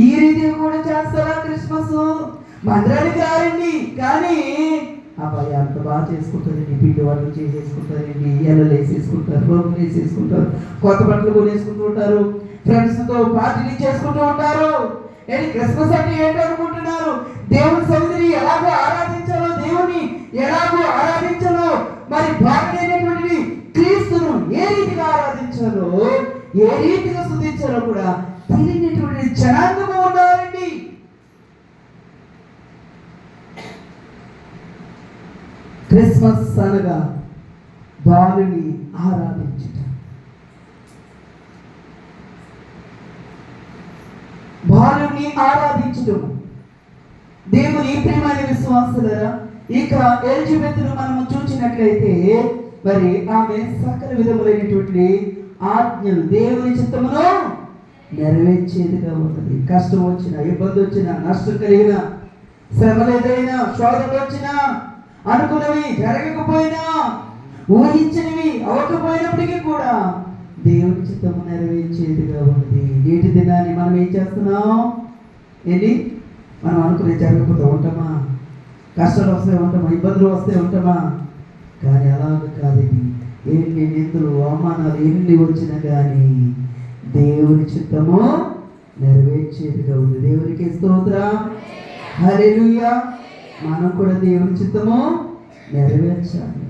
ఈ రీతిగా కూడా చేస్తారా క్రిస్మస్? మందిరానికి రారండి, కానీ అబ్బాయి అంత బాగా చేసుకుంటారండి, పిండి వంటలు చేసేసుకుంటారండి, ఎల్లలు వేసేసుకుంటారు, రోగులు వేసేసుకుంటారు, కొత్త బట్టలు కొనేసుకుంటూ ఉంటారు, ఫ్రెండ్స్తో పార్టీలు చేసుకుంటూ ఉంటారు. ఏంటి క్రిస్మస్ అంటే ఏంటో అనుకుంటున్నారు? దేవుని సన్నిధిని ఎలాగో ఆరాధించాలో, దేవుని ఎలాగో ఆరాధించాలో, మరి భాగ్యమైనటువంటి క్రీస్తును ఏ రీతిగా ఆరాధించాలో, ఏ రీతిగా స్తుతించాలో కూడా తెలియనటువంటి జనాంగము ఉన్నారండి. క్రిస్మస్ అనగా బాలుని ఆరాధించుట, బాలుని ఆరాధించడం. దేవుని ప్రియమైన విశ్వాసులారా, ఇక ఎలిజబెత్ను మనము చూసినట్లయితే మరి ఆమె సకల విధములైనటువంటి ఆజ్ఞలు, దేవుని చిత్తమును నెరవేర్చేదిగా ఉన్నది. కష్టం వచ్చినా, ఇబ్బంది వచ్చినా, నష్టం కలిగినా, శ్రమలు ఎదురైనా, శోధనలు వచ్చినా, అనుకున్నవి జరగకపోయినా, ఊహించినవి అవ్వకపోయినప్పటికీ కూడా దేవుని చిత్తము నెరవేర్చేదిగా ఉన్నది. నేటి దినాన్ని మనం ఏం చేస్తున్నాం? ఏంటి, మనం అనుకునే జరగకపోతే ఉంటామా? కష్టాలు వస్తే ఉంటామా, ఇబ్బందులు వస్తే ఉంటామా? కానీ అలాగ కాదు. ఇది ఎన్ని నిందలు అవమానాలు ఎన్ని వచ్చినా కానీ దేవుని చిత్తము నెరవేర్చేదిగా ఉంది. దేవునికి స్తోత్రం, హల్లెలూయా. మనం కూడా దేవుని చిత్తము నెరవేర్చాలి.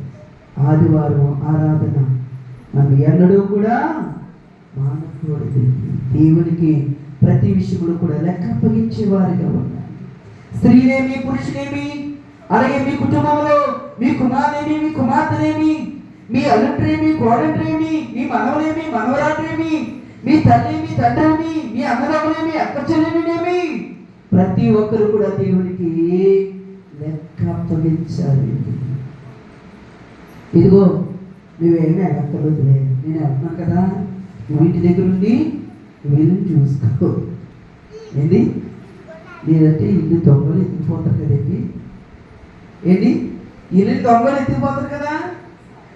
ఆదివారం ఆరాధన మనం ఎన్నడూ కూడా మానకూడదు. దేవునికి ప్రతి విషయంలో కూడా లెక్క అప్పగించే వారిగా ఉండాలి. స్త్రీలేమి పురుషులేమి, అలాగే మీ కుటుంబంలో మీ కుమారులేమి మీ కుమార్తెలేమి, మీ అల్లుండ్రేమి కోడండ్రేమి, మీ మనవలేమి మనవరాలేమి, మీ తల్లేమి తండ్రేమి, మీ అన్నదమ్ములేమి అక్క చెల్లెలేమి, ప్రతి ఒక్కరు కూడా దేవునికి లెక్క అప్పగించాలి. ఇదిగో నువ్వేమీ అడగక్కర్లేదులే, నేను వెళ్తున్నాను కదా, నువ్వు ఇంటి దగ్గర ఉండి వీళ్ళని చూసుకో. ఏంటి లేదంటే ఇల్లు దొంగలు ఎత్తుకుపోతారు కదండి. ఏంటి ఇల్లు దొంగలు ఎత్తుకుపోతారు కదా,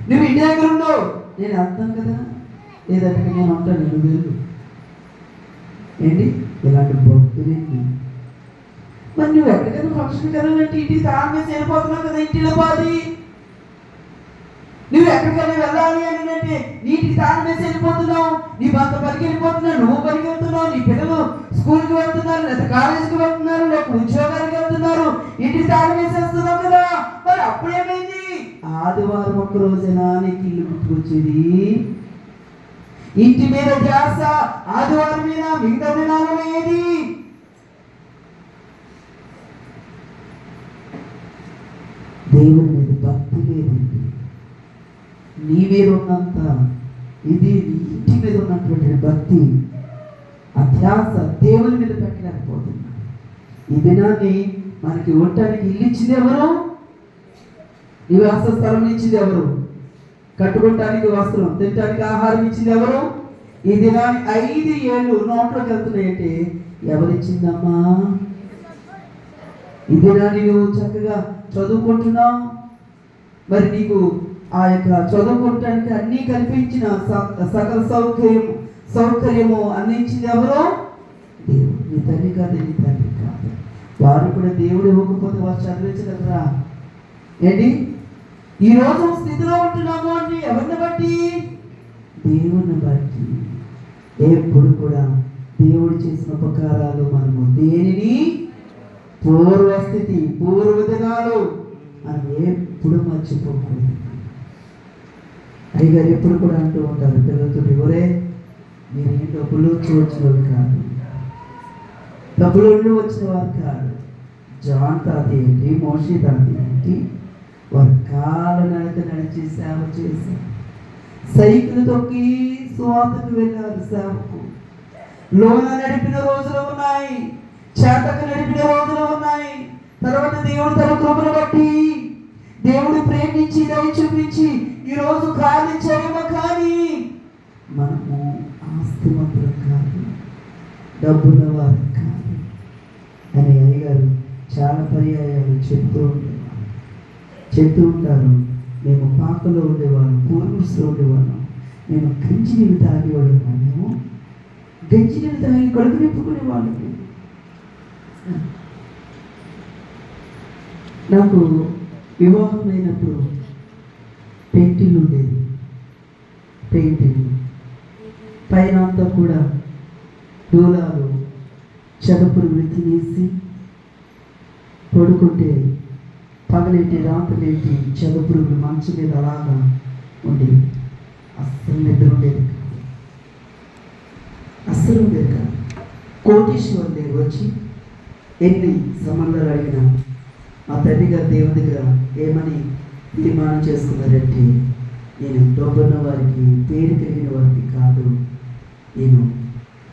నువ్వు ఇంటి దగ్గర ఉండవు, నేను వెళ్తాను కదా, లేదంటే నేను ఉంటాను, నువ్వు వెళ్ళు. ఏంటి ఇలాంటి భక్తులేంటి? మరి నువ్వు ఎక్కడికైనా ఫంక్షన్ కదాలంటే ఇంటికి తాళం వేసి వెళ్ళిపోతున్నావు కదా, ఇంటిలో బాది. నువ్వు ఎక్కడికైనా వెళ్ళాలి అని అంటే నీటికి తాళం వేసి వెళ్ళిపోతున్నావు, నీ భర్త పనికి వెళ్ళిపోతున్నావు, నువ్వు పనికి వెళ్తున్నావు, నీ పిల్లలు స్కూల్కి వెళ్తున్నారు, లేదా కాలేజీకి వెళ్తున్నారు, లేకపోతే ఉద్యోగానికి వెళ్తున్నారు, ఇంటికి తాళం వేసేస్తున్నావు కదా. మరి అప్పుడేమైంది? ఆదివారం ఒక్క రోజైనా నీకు ఇల్లు గుర్తుకొచ్చేది. ఇంటి మీద ధ్యాస ఆదివారం మీద, మిగతా దినాలలో ఏది? దేవుని మీద భక్తి లేదండి. నీ మీద ఉన్నంత ఇది ఇంటి మీద ఉన్నటువంటి భక్తి అధ్యాస దేవుని మీద పెట్టలేకపోతున్నా. ఈ దినాన్ని మనకి ఉండటానికి ఇల్లు ఇచ్చింది ఎవరు? నివాస స్థలం ఇచ్చింది ఎవరు? కట్టుకోవటానికి వస్త్రం, తినడానికి ఆహారం ఇచ్చింది ఎవరు? ఈ దినాన్ని 5 ఏళ్ళు నోట్లోకి వెళ్తున్నాయంటే ఎవరిచ్చిందమ్మా? ఈ దినాన్ని నువ్వు చక్కగా చదువుకుంటున్నావు, మరి నీకు ఆ యొక్క చదువుకోవటానికి అన్నీ కల్పించిన సకల సౌకర్యము అందించింది ఎవరు? దేవుడు. నీ తల్లి కాదు, నీ తండ్రి కాదు. వారు కూడా దేవుడు ఇవ్వకపోతే వారు చదివించగలరా? ఏంటి ఈరోజు స్థితిలో ఉంటున్నాము అంటే ఎవరిని బట్టి? దేవుని బట్టి. ఎప్పుడు కూడా దేవుడు చేసిన ఉపకారాలు మనము దేనిని పూర్వస్థితి పూర్వ దినాలు మనం ఎప్పుడు మర్చిపోకూడదు. అయ్యగారు ఎప్పుడు కూడా అంటూ ఉంటారు పిల్లలతో, ఎవరే మీరు ఏ డబ్బులు వచ్చిన వాళ్ళు కాదు, డబ్బులు వచ్చిన వారు కాదు. జాన్ తాత ఏంటి, మోషి తాత ఏంటి, వారు కాళ్ళ నడక నడిచి సేవ చేశారు. సైకిల్ తొక్కి స్వాతకు వెళ్ళారు సేవకు. లోన నడిపిన రోజులు ఉన్నాయి, చేతకు నడిపిన రోజులు ఉన్నాయి. తర్వాత దేవుడు తన కృపను బట్టి దేవుడు ప్రేమించి దయ చూపించి ఈరోజు కాలించేమో, కానీ మనము ఆస్తిమంతులు కాదు, డబ్బున్న వారు కాదు అని అయ్యగారు చాలా పర్యాయాలు చెప్తూ ఉంటారు. మేము పాకలో ఉండేవాళ్ళం, పూర్వస్లో ఉండేవాళ్ళం, మేము గంజి నీళ్ళు తాగేవాళ్ళం, మేము గంజి నీళ్ళు తాగి కడుపు నింపుకునేవాళ్ళం. నాకు వివాహం అయినప్పుడు పెయింటింగ్ ఉండేది. పెయింటింగ్ పైన అంతా కూడా దూలాలు చెదపురుగులు తినేసి పడుకుంటే పగలేంటి రాత్రులేంటి చెదపురుగులు మంచం మీద అలాగా ఉండేవి. అస్సలు నిద్ర ఉండేది కాదు, అస్సలు ఉండేది కాదు. కోటేశ్వరం దగ్గర వచ్చి ఎన్ని సంబంధాలు అడిగినా మా తల్లి గారు దేవుని దగ్గర ఏమని తీర్మానం చేసుకున్నారంటే, నేను డబ్బున్న వారికి పేరు కలిగిన వారికి కాదు, నేను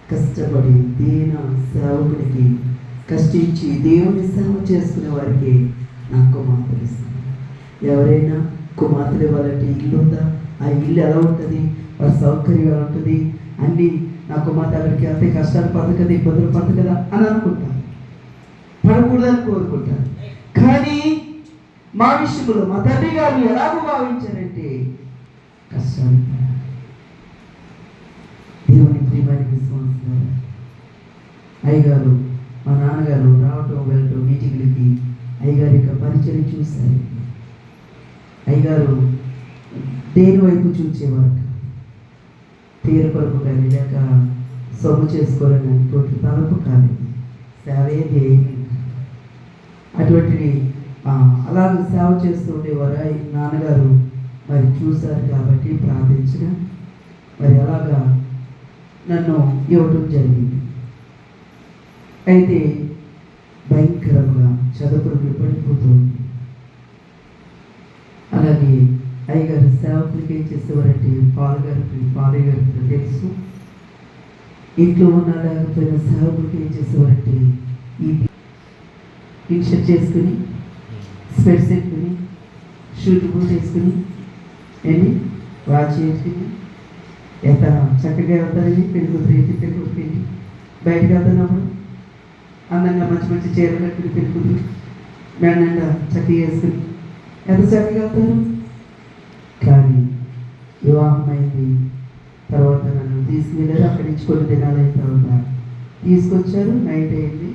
కష్టపడి దీన సేవకుడికి కష్టించి దేవుని సేవ చేసుకునే వారికి నా కుమార్తెలు ఇస్తాను. ఎవరైనా కుమార్తెలు ఇవ్వాలంటే ఇల్లు ఉందా, ఆ ఇల్లు ఎలా ఉంటుంది, వారి సౌకర్యం ఎలా ఉంటుంది, అన్నీ నా కుమార్తె అక్కడికి అంతే కష్టాలు పడదు కదా, ఇబ్బందులు పడదు కదా అని అనుకుంటాను, పడకూడదని కోరుకుంటాను. కానీ మా విషయంలో మా తండ్రి గారు ఎలాగో భావించారంటే కష్టాలు. దేవుని ప్రియమైన విశ్వాసాలు అయ్యగారు మా నాన్నగారు రావటం వెళ్ళటం మీటింగ్లకి అయ్యగారి యొక్క పరిచయం చూశారు. అయ్యగారు దేని వైపు చూచేవారు? పేరు కొరకు కానీ లేక సొమ్ము చేసుకోవాలని అనుకోవట్లేదు, తలపు కాదు, సేవే దేని. అటువంటిది అలాగే సేవ చేస్తూ ఉండేవారు. నాన్నగారు మరి చూశారు కాబట్టి ప్రార్థించగా మరి అలాగా నన్ను ఇవ్వటం జరిగింది. అయితే భయంకరంగా చదువుకుని పడిపోతుంది. అలాగే అయ్యగారు సేవకులకి ఏం చేసేవారంటే పాలయ్య గారికి తెలుసు, ఇంట్లో ఉన్న లేకపోయినా సేవకులకి ఏం చేసేవారంటే ఈ టీషర్ట్ చేసుకుని, స్పెట్స్ వేసుకుని, షూట్ బూట్ వేసుకుని, ఏంటి వాచ్ వేసుకుని ఎంత చక్కగా వెళ్తారని పెళ్ళికూతురు బయటకు వెళ్తున్నప్పుడు అందంగా మంచి మంచి చీరలు కట్టుకుని పెళ్ళికూతురు మెండంగా చక్కగా వేసుకుని ఎంత చక్కగా వెళ్తారు. కానీ వివాహం అయింది తర్వాత నన్ను తీసుకువెళ్ళారు. అక్కడి నుంచి కొన్ని దినాలు అయిన తర్వాత తీసుకొచ్చారు. నైట్ అయింది,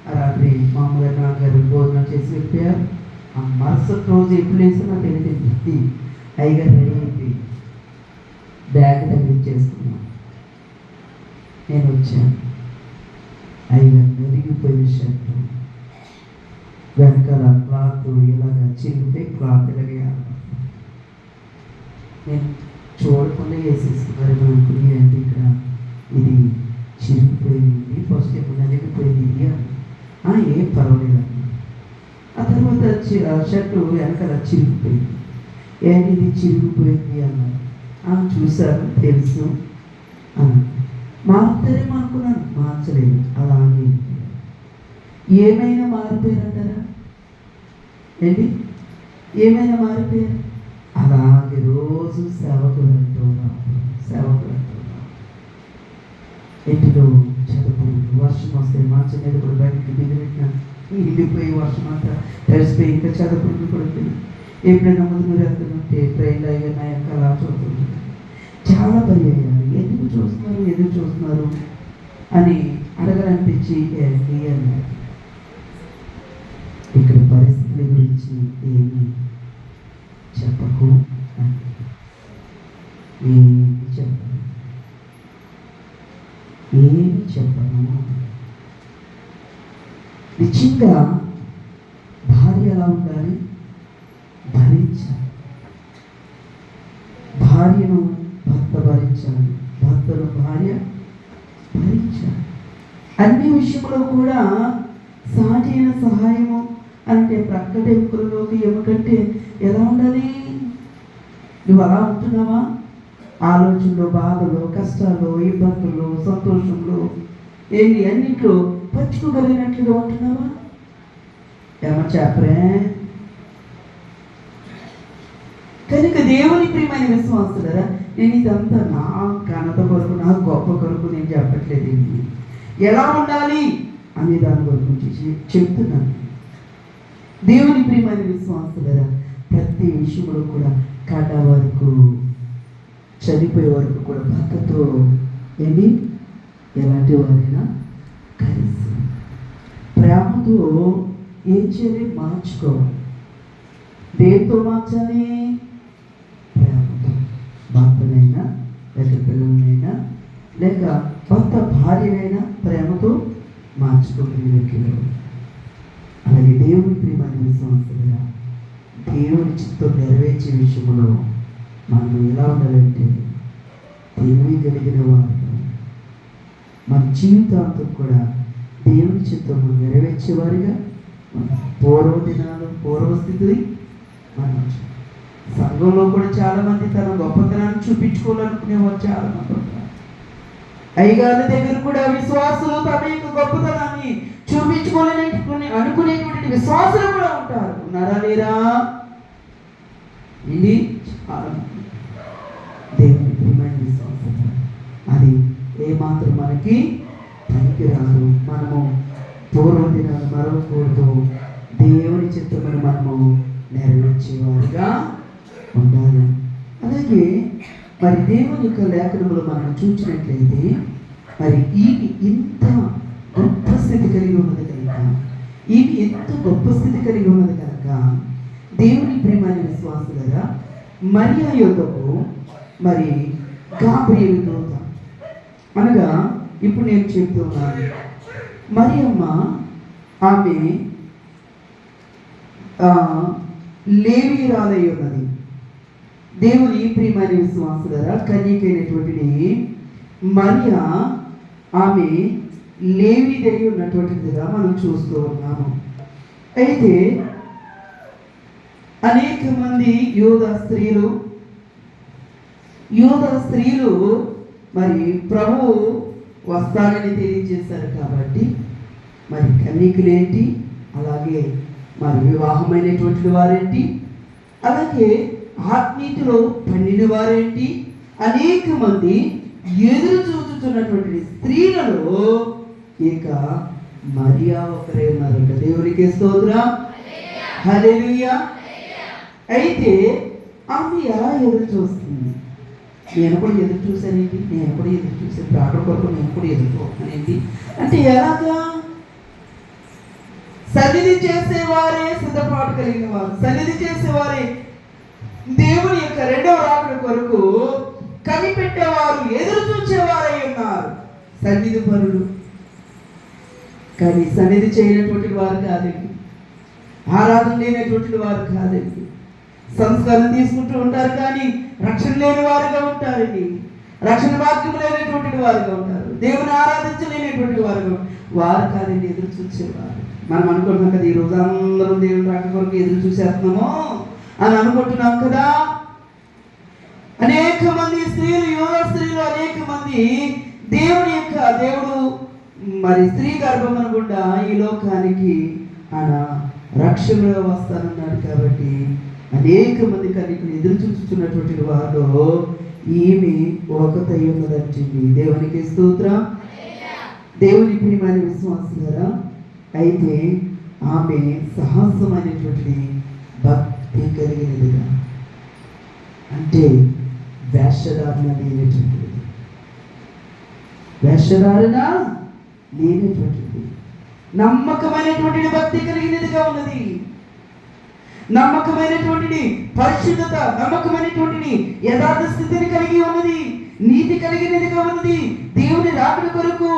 ఆ రాత్రి మా అమ్మగారు నాన్నగారు భోజనం చేసి వెళ్ళిపోయారు. ఆ మరుసటి రోజు ఎప్పుడు వేసో నాకు తెలియదు. అయ్యగారు రెడీ అయిపోయి బ్యాగ్ తగ్గించేసుకున్నాను. నేను వచ్చాను. అయ్యగారు మెరిగిపోయిన షర్టు వెనకాల క్లాత్ ఇలాగా చిరిగిపోయి క్లాత్ ఇలాగే నేను చూడకుండా వేసేసుకున్నారు. అనుకుని అంటే ఇక్కడ ఇది చిరిగిపోయింది, ఫస్ట్ ఎప్పుడు నలిగిపోయింది ఏం పర్వాలేదు. ఆ తర్వాత షర్టు వెనకాల చిరిగిపోయింది. ఏంటి ఇది చిరిగిపోయింది అన్నారు. చూశారు, తెలుసు అన్న. మారుతారేమో అనుకున్నాను, మార్చలేదు. అలాగే ఏమైనా మారిపోయారంటారా? ఏంటి ఏమైనా మారిపోయారు? అలాగే రోజు సేవకులు అంటున్నాం. ఇంటిలో చదువుకుని వర్షం వస్తే మంచం మీద కూడా బయటకి దిగిపెట్టిన వెళ్ళిపోయి వర్షం అంతా తడిసిపోయి ఇంకా చదువుకుంటూ పడుతుంది. ఎప్పుడైనా ముందు వెళ్తుంటే ట్రైన్లో అయ్యా నా యొక్క అలా చూస్తుంది. చాలా భయం అయ్యారు. ఎందుకు చూస్తున్నారు అని అడగాలనిపించి అన్నారు. ఇక్కడ పరిస్థితుల గురించి ఏమి చెప్పకు, ఏమి చెప్పను. నిజంగా భార్య ఎలా ఉండాలి? భరించాలి. భార్యను భర్త భరించాలి, భర్తను భార్య భరించాలి. అన్ని విషయంలో కూడా సాటి అయిన సహాయము అంటే ప్రక్కటెంపులలోకి ఎముకంటే ఎలా ఉండాలి? నువ్వు అలా ఉంటున్నావా? ఆలోచనలో, బాధలో, కష్టాల్లో, ఇబ్బందుల్లో, సంతోషంలో అన్నింటిలో పంచుకోగలిగినట్లుగా ఉంటున్నావా? ఏమో చెప్పరే. కనుక దేవుని ప్రియమైన విశ్వాసులరా, నేను ఇదంతా నా ఘనత కొరకు, నా గొప్ప కొరకు నేను చెప్పట్లేదు. ఎలా ఉండాలి అనే దాని కొరకు చెప్తున్నాను. దేవుని ప్రియమైన విశ్వాసులరా, ప్రతి విషయంలో కూడా కడ వరకు, చనిపోయే వరకు కూడా భర్తతో ఎలాంటి వారైనా కలిసి ప్రేమతో ఏం చేయాలి? మార్చుకోవాలి. దేంతో మార్చాలి? ప్రేమతో. భర్తనైనా లేక పిల్లలనైనా లేక భర్త భార్యనైనా ప్రేమతో మార్చుకోగలిగినట్లు. అలాగే దేవుని ప్రియమైన విశ్వాసులుగా దేవుని చిత్తం నెరవేర్చే విషయంలో మనం ఎలా ఉండాలంటే తెలివి కలిగిన వారు మన జీవితాంతం కూడా దేవుని చిత్తము నెరవేర్చేవారిగా పూర్వస్థితి మనం సంఘంలో కూడా చాలా మంది తన గొప్పతనాన్ని చూపించుకోవాలనుకునేవారు చాలా మంది ఉంటారు. అయ్యగారి దగ్గర కూడా విశ్వాసులు తమ యొక్క గొప్పతనాన్ని అనుకునేటువంటి విశ్వాసులు కూడా ఉంటారు. ఉన్నారా లేరా? ఇది దేవుని ప్రియమైన విశ్వాసం. అది ఏమాత్రం మనకి పనికి రాదు. మనము పూర్వదినాలు మరవకూడదు. దేవుని చిత్తమును మనము నెరవేర్చేవారుగా ఉండాలి. అలాగే మరి దేవుని యొక్క లేఖనములు మనం చూసినట్లయితే మరి ఈ ఇంత గొప్ప స్థితి కలిగి ఉన్నది కనుక ఈమె ఎంతో గొప్ప స్థితి కలిగి ఉన్నది కనుక దేవుని ప్రేమాన్ని విశ్వాసులుగా మరియా యొద్దకు మరి గాబ్రియేలు దూత అనగా ఇప్పుడు నేను చెప్తున్నాను, మరియమ్మ ఆమె లేవీయురాలై ఉన్నది. దేవుని ప్రియమైన విశ్వాసులారా, కన్యకైనటువంటిది మరియా ఆమె లేవీదై ఉన్నటువంటిదిగా మనం చూస్తూ ఉన్నాము. అయితే అనేక మంది యూదా స్త్రీలు మరి ప్రభు వస్తారని తెలియజేశారు కాబట్టి మరి కన్యకులేంటి, అలాగే మరి వివాహమైనటువంటి వారేంటి, అలాగే ఆత్మీయతలో పండిన వారేంటి, అనేక మంది ఎదురు చూస్తున్నటువంటి స్త్రీలలో ఇక మరియా ఒకరే ఉన్నారంట. దేవునికి స్తోత్రం, హల్లెలూయా. అయితే ఆమె ఎలా ఎదురు చూస్తుంది? నేను కూడా ఎదురు చూశానేంటి, నేను కూడా ఎదురు చూసాను, ప్రాణం కొరకు నేను కూడా ఎదురు చూస్తానేంటి అంటే ఎలాగా? సన్నిధి చేసేవారే సిద్ధపాటు కలిగిన వారు, సన్నిధి చేసేవారే దేవుని యొక్క రెండవ రాకడ కొరకు కనిపెట్టేవారు, ఎదురు చూచేవారై ఉన్నారు సన్నిధి పరులు. కానీ సన్నిధి చేయనటువంటి వారు కాదండి, ఆరాధన లేనటువంటి వారు కాదండి, సంస్కారం తీసుకుంటూ ఉంటారు కానీ రక్షణ లేని వారుగా ఉంటారండి, రక్షణ వాక్యం లేనటువంటి వారుగా ఉంటారు, దేవుని ఆరాధించలేనటువంటి వారు కాదండి ఎదురు చూసేవారు. మనం అనుకుంటున్నాం కదా, ఈరోజు అందరం దేవుని రాక కొరకు ఎదురు చూసేస్తున్నాము అని అనుకుంటున్నాం కదా. అనేక మంది స్త్రీలు, యూదా స్త్రీలు అనేక మంది దేవుడు మరి స్త్రీ గర్భం గుండా ఈ లోకానికి ఆయన రక్షణగా వస్తానన్నాడు కాబట్టి అనేక మంది కన్యకులు ఎదురు చూస్తున్నటువంటి వారిలో ఈమె ఒకతై ఉన్నదంటుంది. దేవునికి స్తోత్రం, దేవుని ప్రియమైన విశ్వాసులారా. అయితే ఆమె సాహసమైనటువంటి భక్తి కలిగినదిగా, అంటే వేషధారణ లేనటువంటిది, నమ్మకమైనటువంటి భక్తి కలిగినదిగా ఉన్నది, నమ్మకమైనటువంటి పరిశుద్ధత, నమ్మకమైనటువంటి యథార్థ స్థితిని కలిగి ఉన్నది, నీతి కలిగినదిగా ఉన్నది. దేవుని రాకడ కొరకు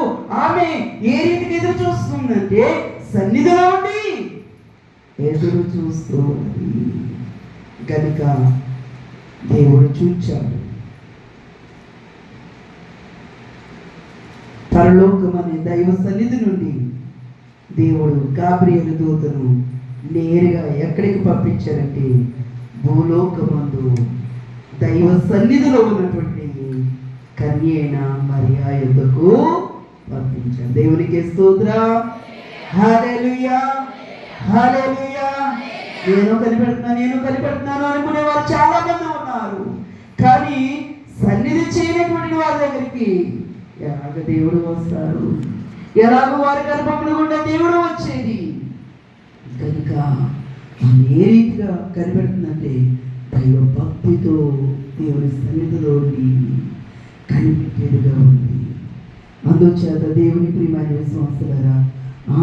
ఆమె ఏ రీతికి ఎదురు చూస్తుందంటే సన్నిధిలో ఉండి ఎదురు చూస్తూ ఉన్నది కనుక దేవుడు చూచాడు. పరలోకమనే దైవ సన్నిధి నుండి దేవుడు గాబ్రియేలు దూతను నేరుగా ఎక్కడికి పంపించారంటే భూలోకమందు దైవ సన్నిధిలో ఉన్నటువంటి కన్యైన మరియా యొద్దకు పంపించారు. దేవునికి స్తోత్రం, హల్లెలూయా, హల్లెలూయా. నేను కనిపెడుతున్నాను అనుకునే వారు చాలా మంది ఉన్నారు. కానీ సన్నిధి చేయనటువంటి వారి దగ్గరికి ఎలాగ దేవుడు వస్తారు, ఎలాగ వారి గర్భములు గుండా దేవుడు వచ్చేది కనుక ఏ రీతిగా కనిపెడుతుందంటే దైవ భక్తితో దేవుని సన్నిధిలో కనిపెట్టేదిగా ఉంది. అందుచేత దేవుని ప్రియమైన విశ్వాసులారా,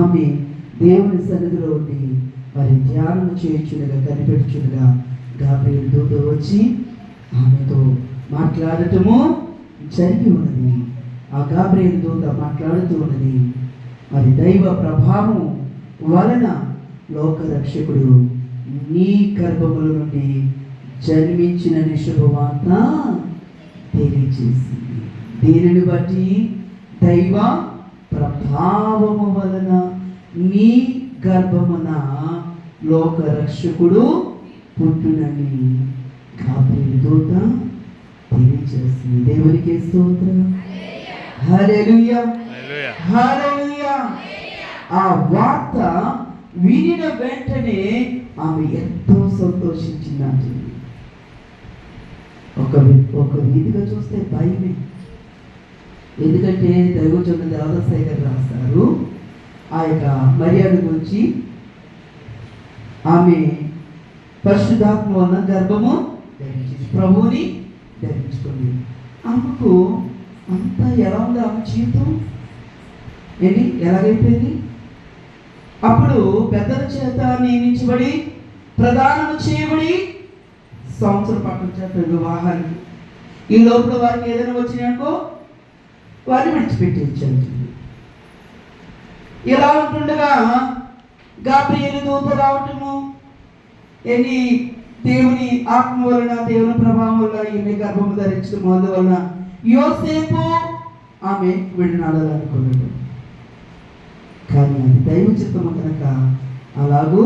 ఆమె దేవుని సన్నిధిలో ఉండి వారి ధ్యానం చేయొచ్చుడుగా, కనిపెట్టుచుడుగా గాబ్రియేలు దూత వచ్చి ఆమెతో మాట్లాడటము జరిగి ఉన్నది. ఆ గాబ్రియేలు దూత మాట్లాడుతూ ఉన్నది. మరి దైవ ప్రభావం వలన లోకరక్షకుడు నీ గర్భముల నుండి జన్మించిన శుభవార్త తెలియజేసింది. దీనిని బట్టి దైవ ప్రభావము వలన నీ గర్భమున లోకరక్షకుడు పుట్టునని గాబ్రియేలు దూత తెలియజేస్తుంది. దేవునికి స్తోత్రం, హల్లెలూయా, హల్లెలూయా. ఆ వార్త వినిన వెంటనే ఆమె ఎంతో సంతోషించిందంటే ఒక రీతిగా చూస్తే భయమే. ఎందుకంటే దైవజనుడు దేవదాశేఖర్ రాస్తారు ఆ యొక్క మరియా గురించి, ఆమె పరిశుద్ధాత్మ వలన గర్భము ధరించింది, ప్రభువుని ధరించుకుంది. ఆమెకు అంతా ఎలా ఉంది? ఆమె జీవితం ఏంటి, ఎలాగైపోయింది? అప్పుడు పెద్దల చేత నియమించబడి ప్రదానము చేయబడి సంవత్సరం పట్టించారు వివాహానికి. ఈ లోపల వారికి ఏదైనా వచ్చినాకో వారిని విడిచిపెట్టించారు. ఇలా ఉంటుండగా గాబ్రియేలు దూత రావటము, ఎన్ని దేవుని ఆత్మ వలన, దేవుని ప్రభావం వలన ఈమె గర్భము ధరించడం వలన యోసేపు ఆమె విడనాడాలనుకున్నాడు. కానీ అది దైవ చిత్తము కనుక అలాగూ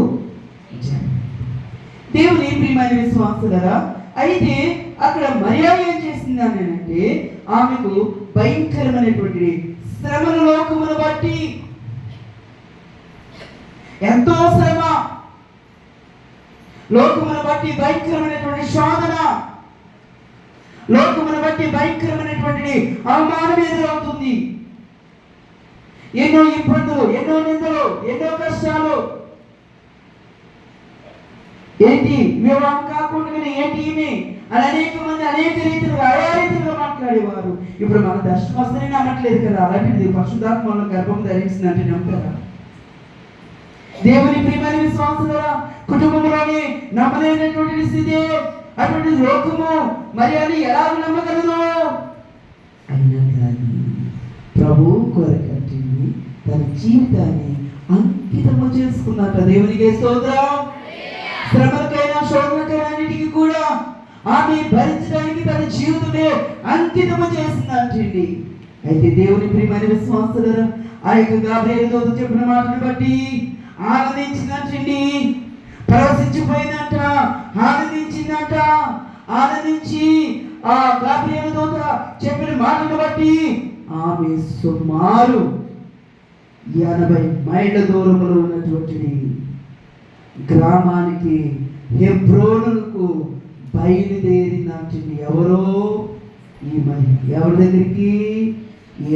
దేవుని ప్రియమైన విశ్వాసులారా, అయితే అక్కడ మరియా ఏం చేసింది అని అంటే, ఆమెకు భయంకరమైనటువంటి శ్రమల లోకమును బట్టి ఎంతో శ్రమ, లోకమును బట్టి భయంకరమైనటువంటి శోధన, లోకమును బట్టి భయంకరమైనటువంటి అవమానం ఎదురవుతుంది. ఎన్నో ఇబ్బందులు, ఎన్నో నిందలు, ఎన్నో కష్టాలు. ఏంటి వివాహం కాకుండా ఏంటి ఈమె అని అనేక మంది అనేక రీతిలుగా ఆయా రీతిలో మాట్లాడేవారు. ఇప్పుడు మన దర్శనం వస్తేనే నమ్మట్లేదు కదా. అలాంటిది పరిశుద్ధాత్మ వలన గర్భం ధరించిందంటే నమ్ముతారా? దేవుని ప్రియమైన విశ్వాసులారా, కుటుంబంలోని నమ్మలేనటువంటి స్థితి, అటువంటి లోకము మరి అది ఎలా నమ్మగలదు? అయినా కానీ ప్రభు కొరకటి తన జీవితాన్ని అంకితము చేసుకున్నట్ట. దేవునికి స్తోత్రం. శ్రమలకైనా శోధనకైనా అన్నిటికీ కూడా ఆమె భరించడానికి తన జీవితమే అంకితము చేసిందంటండి. అయితే దేవుని ప్రియమైన విశ్వాసులారా, ఆ యొక్క గాబ్రియేలు దూత చెప్పిన మాటను బట్టి ఆనందించిందంటండి. పరవశించిపోయిందంట, ఆనందించిందంట. ఆనందించి ఆ గాబ్రియేలు దూత చెప్పిన మాటను బట్టి ఆమె సుమారు 80 మైళ్ళ దూరంలో ఉన్నటువంటి గ్రామానికి, హెబ్రోనుకు బయలుదేరిందంటండి. ఎవరో ఈ మరి ఎవరి దగ్గరికి?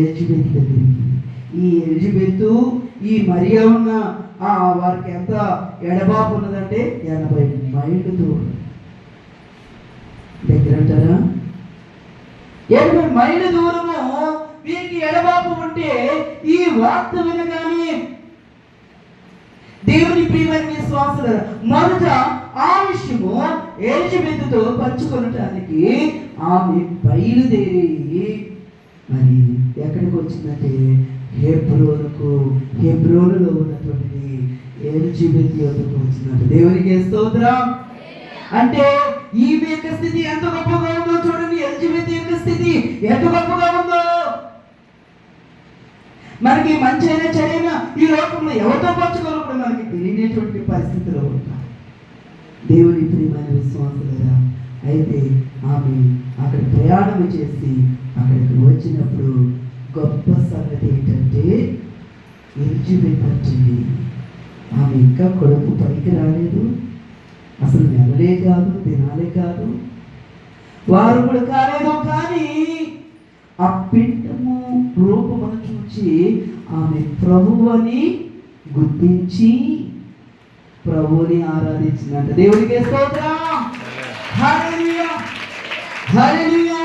ఎలిజబెత్ దగ్గరికి. ఈ ఎలిజబెత్ ఈ మరియా ఉన్న వారికి ఎంత ఎడబాపు ఉన్నదంటే 80 మైళ్ళు దూరం. దగ్గర అంటారా? 80 మైళ్ళ దూరము వీరికి ఎడబాపు ఉంటే ఈ వార్త వినగానే దేవుని ప్రియమైన విశ్వాసులు మొదట ఆ విషయము ఎలిజబెత్తో పంచుకొనటానికి ఆమె బయలుదేరి మరి ఎక్కడికి వచ్చిందంటే హెబ్రోనుకు. హెబ్రోనులో ఉన్నటువంటి ఎలిజబెత్ యొద్దకు వచ్చిందంట. దేవునికి స్తోత్రం. అంటే ఈ యొక్క స్థితి ఎంత గొప్పగా ఉందో చూడండి. ఎలిజబెత్ యొక్క స్థితి ఎంత గొప్పగా ఉందో. మనకి మంచి అయినా చెడైనా ఈ లోకంలో ఎవరితో పంచుకోవాలో మనకి తెలియనటువంటి పరిస్థితిలో ఉంటాం. దేవుని ప్రియమైన విశ్వాసులారా, అయితే ఆమె అక్కడ ప్రయాణం చేసి అక్కడికి వచ్చినప్పుడు గొప్ప సంగతి ఏంటంటే, ఎలిజబెత్ వచ్చింది. ఆమె ఇంకా కొడుకు పైకి రాలేదు. అసలు నెలలే కాదు, దినాలే కాదు, వారు కూడా కాలేదు. కానీ ఆ పిండము రూపమును చూచి ఆమె ప్రభువుని గుర్తించి ప్రభువుని ఆరాధించినట్టు. దేవునికి స్తోత్రం. హల్లెలూయా, హల్లెలూయా.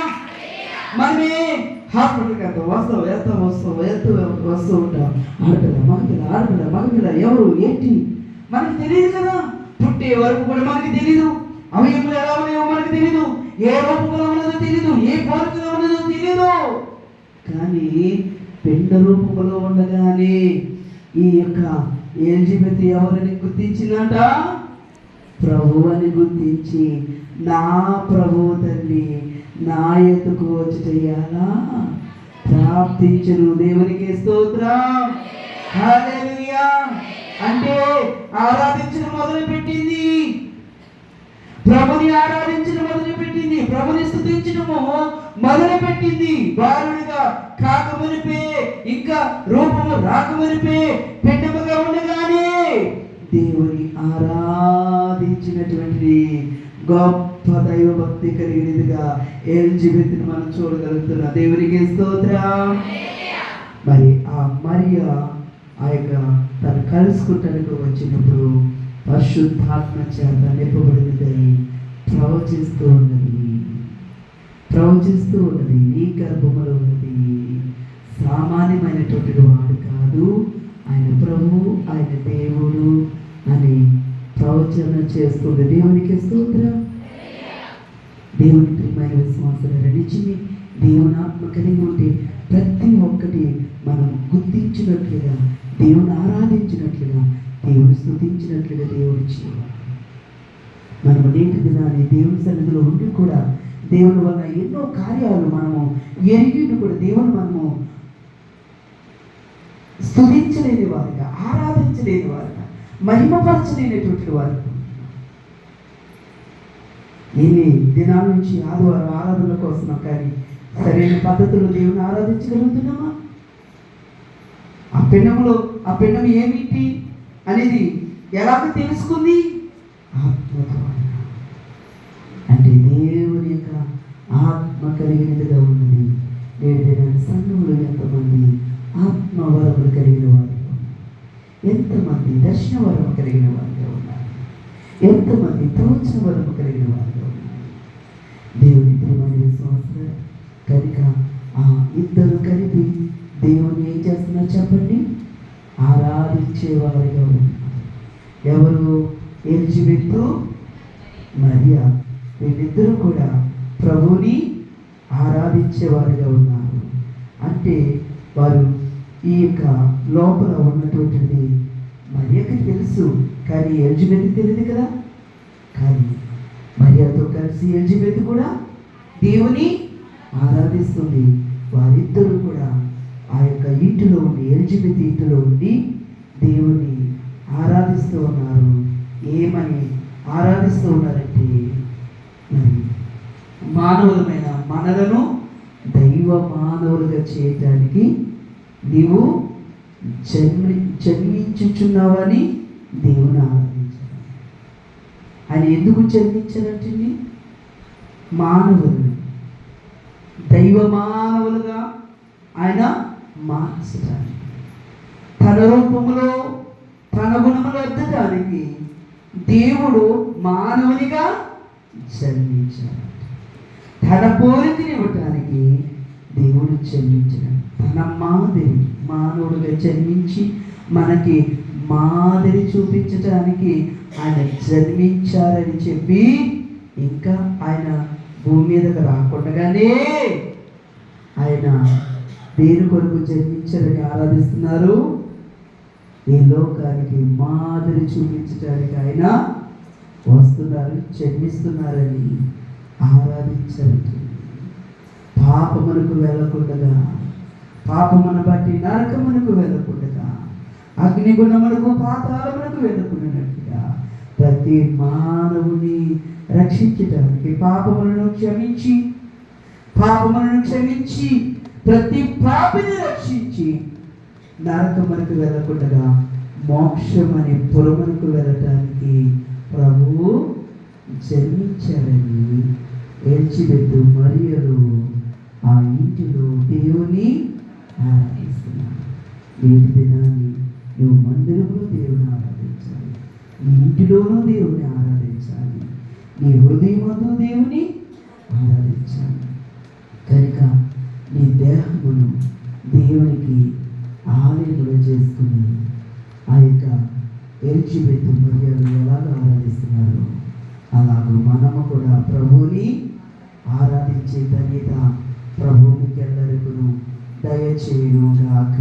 మనమే హాస్పిటల్కి వెళ్తాం, వస్తూ ఉంటాం. ఆడపిల్ల మగపిల్ల ఎవరు ఏంటి మనకు తెలియదు కదా. పుట్టే వరకు కూడా మనకి తెలీదు. అవయములు ఎలా ఉన్నాయో మనకు తెలీదు. ఏ రూపంలో ఉన్నదో తెలీదు, ఏ పోలికలో ఉన్నదో తెలీదు. కానీ పిండ రూపంలో ఉండగానే ఈ యొక్క ఎలిజబెత్ ఎవరిని గుర్తించినట? ప్రభు అని గుర్తించి, నా ప్రభు తల్లి నా ఎత్తుకు వచ్చి చెయ్యాలా ప్రార్థించును. దేవునికి స్తోత్రం. హల్లెలూయా. అంటే ఆరాధించడం మొదలు పెట్టింది. ప్రభుని ఆరాధించడం మొదలు పెట్టింది. ప్రభుని స్తుతించడము మొదలు పెట్టింది. బాలుడిగా కాకమునిపే, ఇంకా రూపము రాకమునిపే, పిండముగా ఉండగానే దేవుని ఆరాధించినటువంటి గొప్ప దైవ భక్తి కలిగినదిగా ఎలిజబెత్ మనం చూడగలుగుతున్నా. దేవునికి స్తోత్రం. మరి ఆ మరియా ఆ యొక్క తను కలుసుకుంటానికి వచ్చినప్పుడు పరిశుద్ధాత్మ చేత నింపబడినదై ప్రవచిస్తూ ఉన్నది. నీ గర్భములో ఉన్నది సామాన్యమైనటువంటి వాడు కాదు, ఆయన ప్రభు, ఆయన దేవుడు అని ప్రవచన చేస్తుంది. దేవునికి స్తోత్రం. దేవుని ప్రియమైన విశ్వాసాలు నిజమే. దేవుని ఆత్మ కలిగి ఉంటే ప్రతి ఒక్కటి మనం గుర్తించినట్లుగా, దేవుని ఆరాధించినట్లుగా, దేవుని స్తుతించినట్లుగా దేవుడు చేయాలి. మనము నేటి దినాన్ని దేవుని సన్నిధిలో ఉండి కూడా దేవుని వల్ల ఎన్నో కార్యాలు మనము ఎరిగి కూడా దేవుని మనము స్తుతించలేని వారిగా, ఆరాధించలేని వారిగా, మహిమపరచలేనటువంటి వారు ఎన్ని దినాల నుంచి ఆదివారం ఆరాధనలకు వస్తున్నాం, కానీ సరైన పద్ధతిలో దేవుని ఆరాధించగలుగుతున్నామా? ఆ పెన్నము ఏమిటి అనేది ఎలాగ తెలుసుకుంది? ఆత్మ ద్వారా. అంటే దేవుని యొక్క ఆత్మ కలిగినదిగా ఉన్నది. నేడు దినాన్ని సంఘంలో ఎంతమంది ఆత్మ వరములు కలిగిన వారు, ఎంతమంది దర్శన వరము కలిగిన వారుగా ఉన్నారు, ఎంతమంది ప్రవచన వరము కలిగిన వారుగా ఉన్నారు. దేవుని ప్రియమైన విశ్వాసులు కనుక ఆ ఇద్దరు కలిపి దేవుని ఏం చేస్తున్నారు చెప్పండి? ఆరాధించేవారుగా ఉన్నారు. ఎవరు? ఎలిజబెతు, మరియా. వీళ్ళిద్దరూ కూడా ప్రభువుని ఆరాధించేవారుగా ఉన్నారు. అంటే వారు ఈ యొక్క లోపల ఉన్నటువంటిది మరియకి తెలుసు, కానీ ఎలిజబెత్ తెలియదు కదా. కానీ మరియతో కలిసి ఎలిజబెత్ కూడా దేవుని ఆరాధిస్తుంది. వారిద్దరూ కూడా ఆ యొక్క ఇంటిలో ఉండి, ఎలిజబెత్ ఇంటిలో ఉండి దేవుని ఆరాధిస్తూ ఉన్నారు. ఏమని ఆరాధిస్తూ ఉన్నారంటే, మరి మానవులమైన మనలను దైవ మానవులుగా చేయటానికి నీవు జన్మించుచున్నావని దేవుని ఆరాధించారు. ఆయన ఎందుకు జన్మించారంటే మానవులు దైవ మానవులుగా ఆయన మార్చడానికి, తన రూపములో తన గుణములు ఎత్తడానికి దేవుడు మానవునిగా జన్మించాడు. తన పోలికని ఇవ్వటానికి దేవుడు జన్మించాడు. తన మాదిరి మానవుడిగా జన్మించి మనకి మాదిరి చూపించటానికి ఆయన జన్మించారని చెప్పి, ఇంకా ఆయన భూమి మీదకి రాకుండానే ఆయన దేని కొరకు జన్మించారని ఆరాధిస్తున్నారు? ఈ లోకానికి మాదిరి చూపించడానికి ఆయన వస్తున్నారు, జన్మిస్తున్నారని ఆరాధించారు. పాపమునకు వెళ్ళకుండగా, పాపమును బట్టి నరకమునకు వెళ్ళకుండగా, అగ్నిగుణమునకు పాతాళమునకు వెళ్ళకుండానట్టుగా ప్రతి మానవుని రక్షించడానికి, పాపములను క్షమించి ప్రతి పాపిని రక్షించి నరకమునకు వెళ్ళకుండగా మోక్షం అనే పురమునకు వెళ్ళటానికి ప్రభువు జన్మించారని ఎలిజబెతు, మరియలు ఆ ఇంటిలో దేవుని ఆరాధిస్తున్నారు. నేటి దినాన్ని నువ్వు మందిరంలో దేవుని ఆరాధించాలి, నీ ఇంటిలోనూ దేవుని ఆరాధించాలి, నీ హృదయమందు దేవుని ఆరాధించాలి. కనుక నీ దేహమును దేవునికి ఆలయములు చేసుకుని ఆ యొక్క ఎలిజబెతు, మరియలు ఎలాగ ఆరాధిస్తున్నారు, అలాగూ మనము కూడా ప్రభువుని ఆరాధించే ధన్యత ప్రభువుకి ఎల్లరికను దయచేయును గాక.